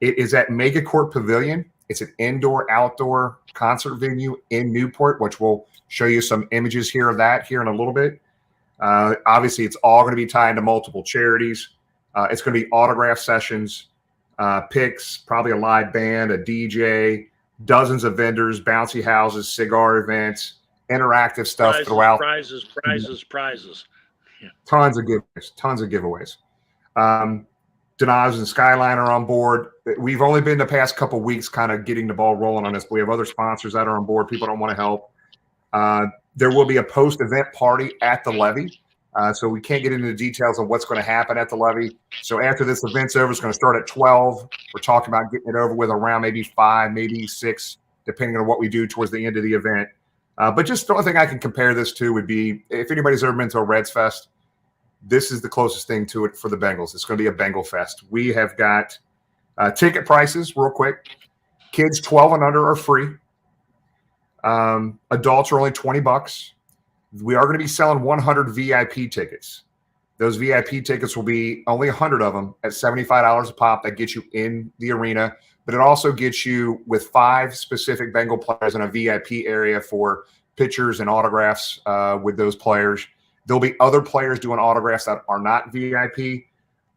[SPEAKER 14] It is at Megacourt Pavilion. It's an indoor-outdoor concert venue in Newport, which we'll show you some images here of that here in a little bit. Obviously, it's all going to be tied to multiple charities. It's going to be autograph sessions, picks, probably a live band, a DJ, dozens of vendors, bouncy houses, cigar events, interactive stuff throughout.
[SPEAKER 15] Prizes. Yeah.
[SPEAKER 14] Tons of giveaways. Denaz and Skyline are on board. We've only been the past couple of weeks kind of getting the ball rolling on this. We have other sponsors that are on board. People don't want to help. There will be a post-event party at the levee. So we can't get into the details of what's going to happen at the levee. So after this event's over, it's going to start at 12. We're talking about getting it over with around maybe 5, maybe 6, depending on what we do towards the end of the event. But just the only thing I can compare this to would be, if anybody's ever been to a Reds Fest, this is the closest thing to it for the Bengals. It's going to be a Bengal Fest. We have got ticket prices real quick. Kids 12 and under are free. Adults are only $20. We are going to be selling 100 VIP tickets. Those VIP tickets will be only 100 of them at $75 a pop. That gets you in the arena, but it also gets you with 5 specific Bengal players in a VIP area for pictures and autographs with those players. There'll be other players doing autographs that are not VIP.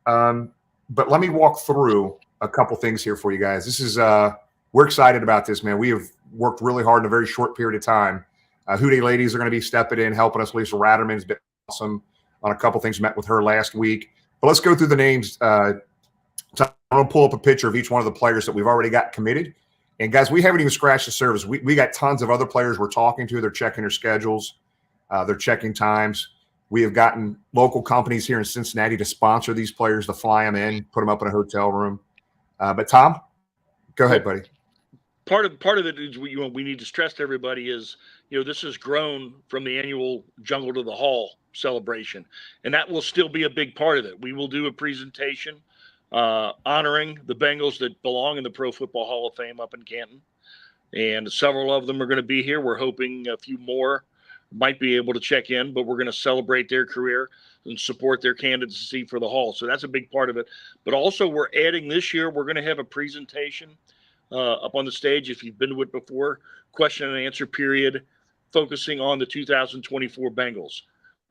[SPEAKER 14] But let me walk through a couple things here for you guys. This is we're excited about this, man. We have worked really hard in a very short period of time. Houday ladies are going to be stepping in, helping us. Lisa Ratterman's been awesome. on a couple things. Met with her last week. But let's go through the names. I'm going to pull up a picture of each one of the players that we've already got committed. And, guys, we haven't even scratched the surface. We got tons of other players we're talking to. They're checking their schedules. They're checking times. We have gotten local companies here in Cincinnati to sponsor these players, to fly them in, put them up in a hotel room. But, Tom, go ahead, buddy.
[SPEAKER 15] Part of it is we need to stress to everybody is, this has grown from the annual Jungle to the Hall celebration, and that will still be a big part of it. We will do a presentation honoring the Bengals that belong in the Pro Football Hall of Fame up in Canton, and several of them are going to be here. We're hoping a few more might be able to check in, but we're going to celebrate their career and support their candidacy for the Hall. So that's a big part of it. But also we're adding this year, we're going to have a presentation up on the stage, if you've been to it before, question and answer period, focusing on the 2024 Bengals,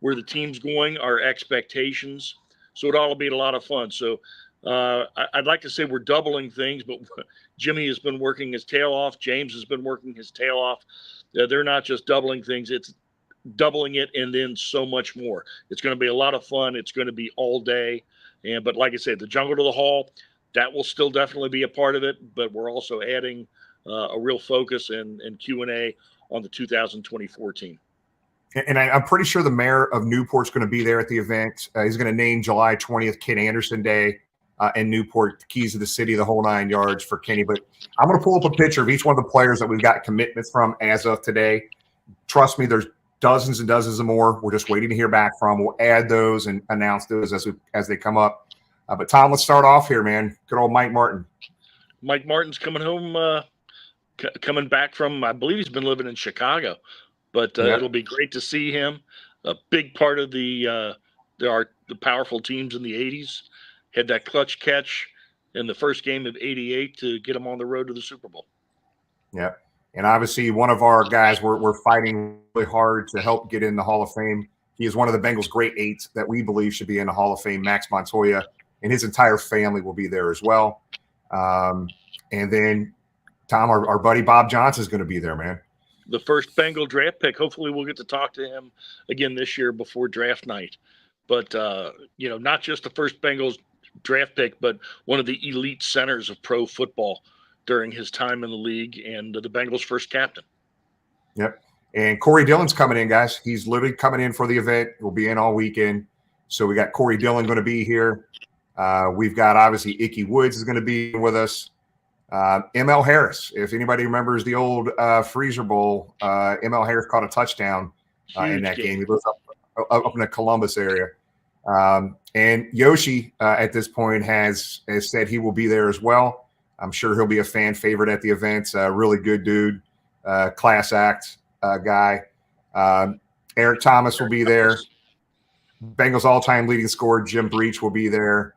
[SPEAKER 15] where the team's going, our expectations. So it ought to be a lot of fun. So I'd like to say we're doubling things, but Jimmy has been working his tail off. James has been working his tail off. They're not just doubling things. It's doubling it and then so much more. It's going to be a lot of fun. It's going to be all day. But like I said, the Jungle to the Hall, that will still definitely be a part of it, but we're also adding a real focus and Q&A on the 2024 team.
[SPEAKER 14] And I'm pretty sure the mayor of Newport's going to be there at the event. He's going to name July 20th Ken Anderson Day in Newport, keys of the city, the whole 9 yards for Kenny. But I'm going to pull up a picture of each one of the players that we've got commitments from as of today. Trust me, there's dozens and dozens of more. We're just waiting to hear back from. We'll add those and announce those as they come up. But, Tom, let's start off here, man. Good old Mike Martin.
[SPEAKER 15] Mike Martin's coming home, coming back from, I believe he's been living in Chicago. But it'll be great to see him. A big part of the powerful teams in the 80s. Had that clutch catch in the first game of 88 to get him on the road to the Super Bowl.
[SPEAKER 14] Yeah. And obviously one of our guys we're fighting really hard to help get in the Hall of Fame. He is one of the Bengals' great eights that we believe should be in the Hall of Fame, Max Montoya. And his entire family will be there as well. And then, Tom, our buddy Bob Johnson is going to be there, man.
[SPEAKER 15] The first Bengal draft pick. Hopefully we'll get to talk to him again this year before draft night. But, not just the first Bengals draft pick, but one of the elite centers of pro football during his time in the league and the Bengals' first captain.
[SPEAKER 14] Yep. And Corey Dillon's coming in, guys. He's literally coming in for the event. We'll be in all weekend. So we got Corey Dillon going to be here. We've got, obviously, Icky Woods is going to be with us. ML Harris, if anybody remembers the old Freezer Bowl, ML Harris caught a touchdown in that game. He lives up in the Columbus area. And Yoshi, at this point, has said he will be there as well. I'm sure he'll be a fan favorite at the events. Really good dude, class act guy. Eric Thomas will be there. Bengals all-time leading scorer Jim Breach will be there.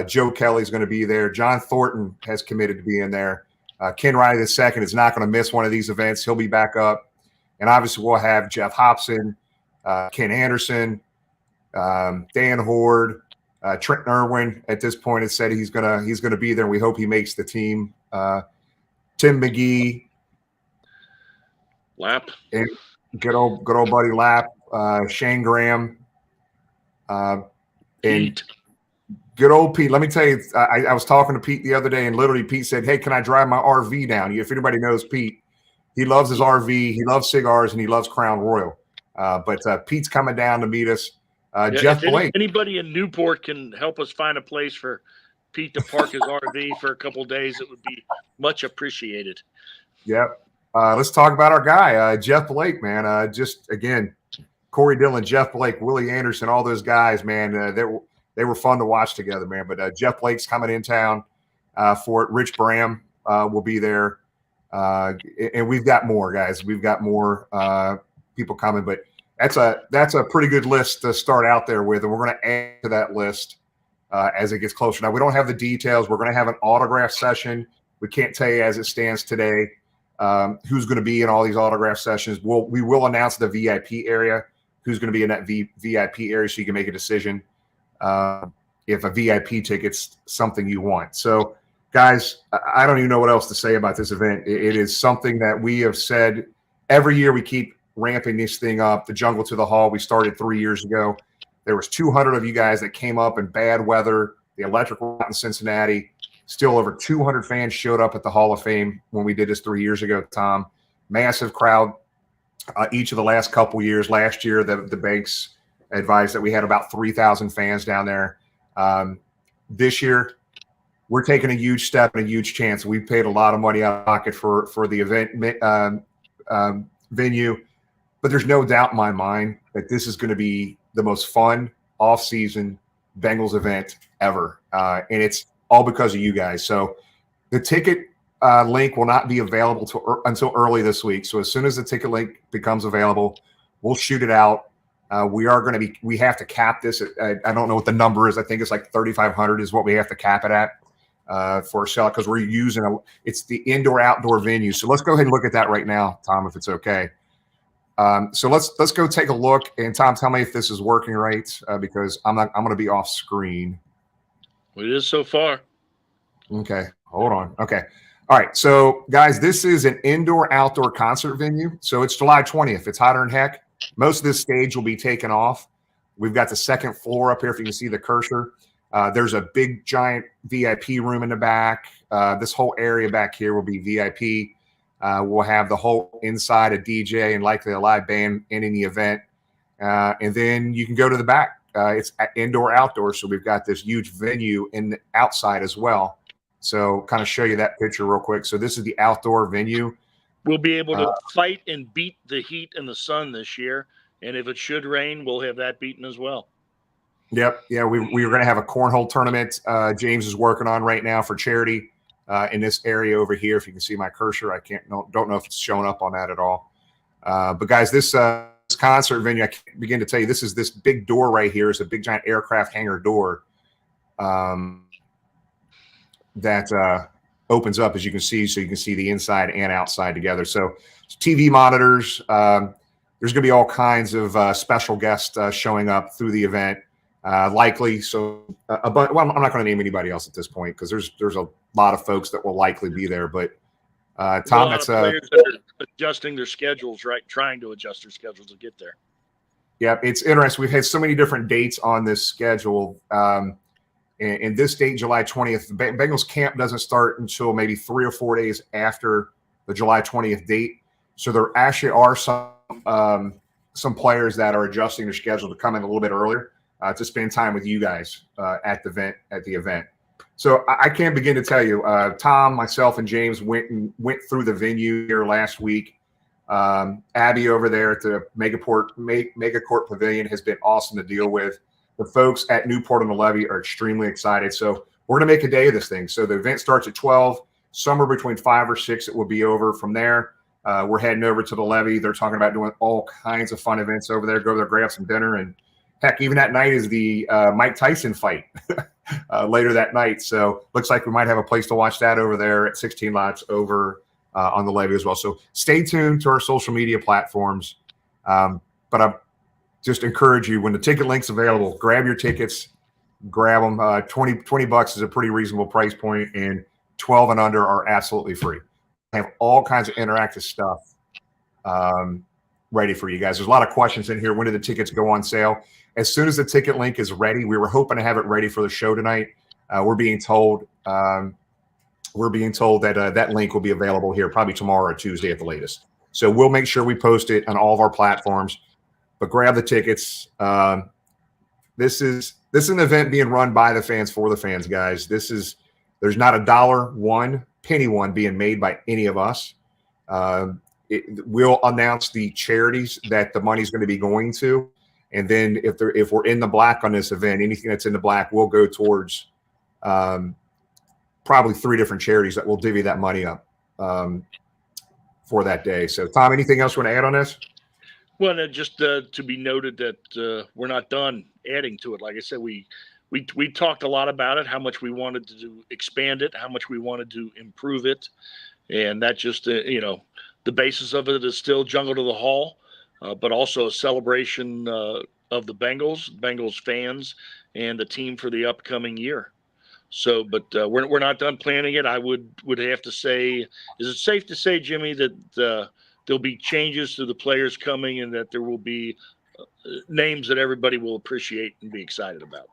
[SPEAKER 14] Joe Kelly's going to be there. John Thornton has committed to be in there. Ken Riley II is not going to miss one of these events. He'll be back up. And obviously we'll have Jeff Hobson, Ken Anderson, Dan Horde, Trent Irwin at this point has said he's gonna be there. We hope he makes the team. Tim McGee,
[SPEAKER 15] Lapp,
[SPEAKER 14] and good old buddy Lapp, Shane Graham, and good old Pete. Let me tell you, I was talking to Pete the other day, and literally Pete said, "Hey, can I drive my RV down?" If anybody knows Pete, he loves his RV, he loves cigars, and he loves Crown Royal. But Pete's coming down to meet us. Jeff Blake.
[SPEAKER 15] Anybody in Newport can help us find a place for Pete to park his RV for a couple of days. It would be much appreciated.
[SPEAKER 14] Yep. Let's talk about our guy, Jeff Blake, man. Just again, Corey Dillon, Jeff Blake, Willie Anderson, all those guys, man. They were fun to watch together, man. But Jeff Blake's coming in town for it. Rich Bram will be there, and we've got more guys. We've got more people coming, but that's a pretty good list to start out there with, and we're going to add to that list as it gets closer. Now, we don't have the details. We're going to have an autograph session. We can't tell you as it stands today who's going to be in all these autograph sessions. We will announce the VIP area, who's going to be in that VIP area, so you can make a decision if a VIP ticket's something you want. So, guys, I don't even know what else to say about this event. It is something that we have said every year. We keep ramping this thing up. The Jungle to the Hall, we started 3 years ago. There was 200 of you guys that came up in bad weather. The electric went out in Cincinnati. Still over 200 fans showed up at the Hall of Fame when we did this 3 years ago, Tom. Massive crowd each of the last couple years. Last year, the banks advised that we had about 3,000 fans down there. This year, we're taking a huge step and a huge chance. We paid a lot of money out of pocket for the event venue, but there's no doubt in my mind that this is going to be the most fun off-season Bengals event ever, and it's all because of you guys. So the ticket link will not be available until early this week. So as soon as the ticket link becomes available, we'll shoot it out. We have to cap this. I don't know what the number is. I think it's like 3,500 is what we have to cap it at for a sell, because we're using it's the indoor-outdoor venue. So let's go ahead and look at that right now, Tom, if it's okay. So let's go take a look. And Tom, tell me if this is working right, because I'm going to be off screen.
[SPEAKER 15] Well, it is so far.
[SPEAKER 14] Okay, hold on. Okay. All right. So guys, this is an indoor-outdoor concert venue. So it's July 20th. It's hotter than heck. Most of this stage will be taken off. We've got the second floor up here, if you can see the cursor. There's a big, giant VIP room in the back. This whole area back here will be VIP. We'll have the whole inside a DJ and likely a live band ending the event. And then you can go to the back. It's indoor, outdoor. So we've got this huge venue in the outside as well. So kind of show you that picture real quick. So this is the outdoor venue.
[SPEAKER 15] We'll be able to fight and beat the heat and the sun this year. And if it should rain, we'll have that beaten as well.
[SPEAKER 14] Yep. Yeah, we were going to have a cornhole tournament. James is working on right now for charity in this area over here. If you can see my cursor, I don't know if it's showing up on that at all. But guys, this concert venue, I can't begin to tell you, this big door right here is a big giant aircraft hangar door that opens up, as you can see, so you can see the inside and outside together. So TV monitors. There's going to be all kinds of special guests showing up through the event. Likely, so I'm not going to name anybody else at this point, because there's a lot of folks that will likely be there. But Tom, that's
[SPEAKER 15] players that are adjusting their schedules, right? Trying to adjust their schedules to get there.
[SPEAKER 14] Yeah, it's interesting. We've had so many different dates on this schedule. And this date, July 20th, the Bengals camp doesn't start until maybe 3 or 4 days after the July 20th date. So there actually are some players that are adjusting their schedule to come in a little bit earlier. To spend time with you guys at the event. So I can't begin to tell you. Tom, myself, and James went through the venue here last week. Abby over there at the Megacourt Pavilion has been awesome to deal with. The folks at Newport on the Levee are extremely excited. So we're going to make a day of this thing. So the event starts at 12. Somewhere between 5 or 6, it will be over. From there, we're heading over to the Levee. They're talking about doing all kinds of fun events over there. Go there, grab some dinner, and heck, even that night is the Mike Tyson fight later that night. So looks like we might have a place to watch that over there at 16 Lots over on the Levee as well. So stay tuned to our social media platforms. But I just encourage you, when the ticket link's available, grab your tickets, grab them. $20 is a pretty reasonable price point, and 12 and under are absolutely free. I have all kinds of interactive stuff ready for you guys. There's a lot of questions in here. When do the tickets go on sale? As soon as the ticket link is ready, we were hoping to have it ready for the show tonight. We're being told that that link will be available here probably tomorrow or Tuesday at the latest. So we'll make sure we post it on all of our platforms. But grab the tickets. This is an event being run by the fans for the fans, guys. There's not a dollar one, penny one being made by any of us. We'll announce the charities that the money's going to be going to. And then if we're in the black on this event, anything that's in the black will go towards probably 3 different charities that will divvy that money up for that day. So, Tom, anything else you want to add on this?
[SPEAKER 15] Well, just to be noted that we're not done adding to it. Like I said, we talked a lot about it, how much we wanted to expand it, how much we wanted to improve it. And that just, the basis of it is still Jungle to the Hall. But also a celebration of the Bengals fans, and the team for the upcoming year. So, but we're not done planning it. I would have to say, is it safe to say, Jimmy, that there'll be changes to the players coming, and that there will be names that everybody will appreciate and be excited about.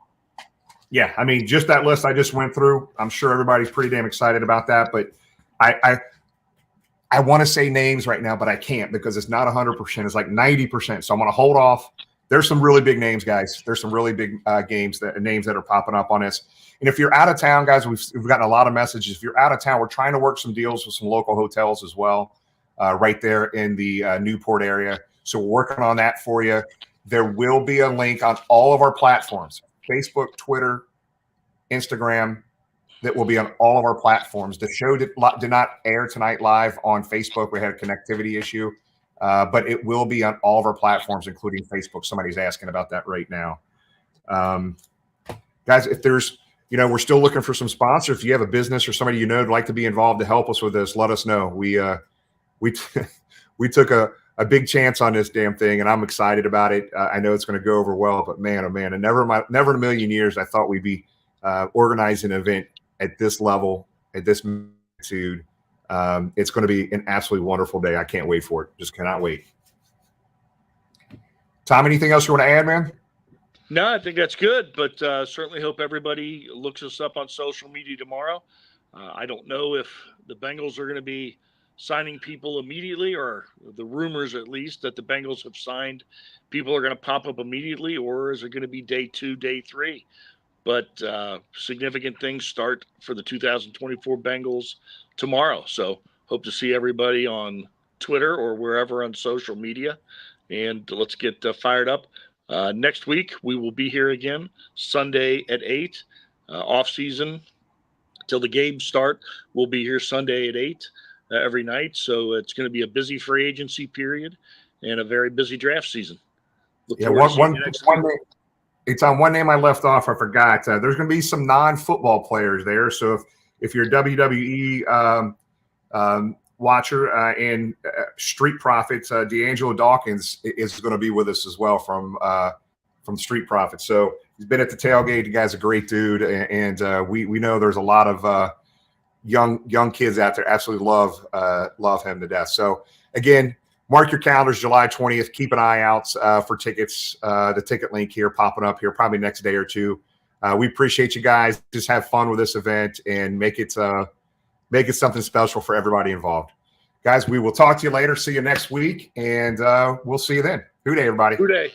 [SPEAKER 14] Yeah, I mean, just that list I just went through, I'm sure everybody's pretty damn excited about that. But I want to say names right now, but I can't because it's not 100%. It's like 90%. So I'm going to hold off. There's some really big names, guys. There's some really big names that are popping up on this. And if you're out of town, guys, we've gotten a lot of messages. If you're out of town, we're trying to work some deals with some local hotels as well, right there in the Newport area. So we're working on that for you. There will be a link on all of our platforms, Facebook, Twitter, Instagram, that will be on all of our platforms. The show did not air tonight live on Facebook. We had a connectivity issue, but it will be on all of our platforms, including Facebook. Somebody's asking about that right now. Guys, if there's, we're still looking for some sponsors. If you have a business or somebody you know would like to be involved to help us with this, let us know. We took a big chance on this damn thing, and I'm excited about it. I know it's going to go over well, but man, oh man, and never in a million years I thought we'd be organizing an event at this level, at this magnitude. It's going to be an absolutely wonderful day. I can't wait for it. Just cannot wait. Tom, anything else you want to add, man?
[SPEAKER 15] No, I think that's good, but certainly hope everybody looks us up on social media tomorrow. I don't know if the Bengals are going to be signing people immediately, or the rumors at least that the Bengals have signed people are going to pop up immediately, or is it going to be day 2, day 3? But significant things start for the 2024 Bengals tomorrow. So hope to see everybody on Twitter or wherever on social media. And let's get fired up. Next week, we will be here again Sunday at 8, off season till the games start. We'll be here Sunday at 8 every night. So it's going to be a busy free agency period and a very busy draft season. Look forward to seeing you next week.
[SPEAKER 14] It's on one name I left off. I forgot. There's going to be some non-football players there. So if you're a WWE watcher and Street Profits, D'Angelo Dawkins is going to be with us as well from Street Profits. So he's been at the tailgate. The guy's a great dude, and we know there's a lot of young kids out there absolutely love him to death. So again, mark your calendars, July 20th. Keep an eye out for tickets. The ticket link here popping up here probably next day or two. We appreciate you guys. Just have fun with this event and make it something special for everybody involved. Guys, we will talk to you later. See you next week, and we'll see you then. Good day, everybody.
[SPEAKER 15] Good day.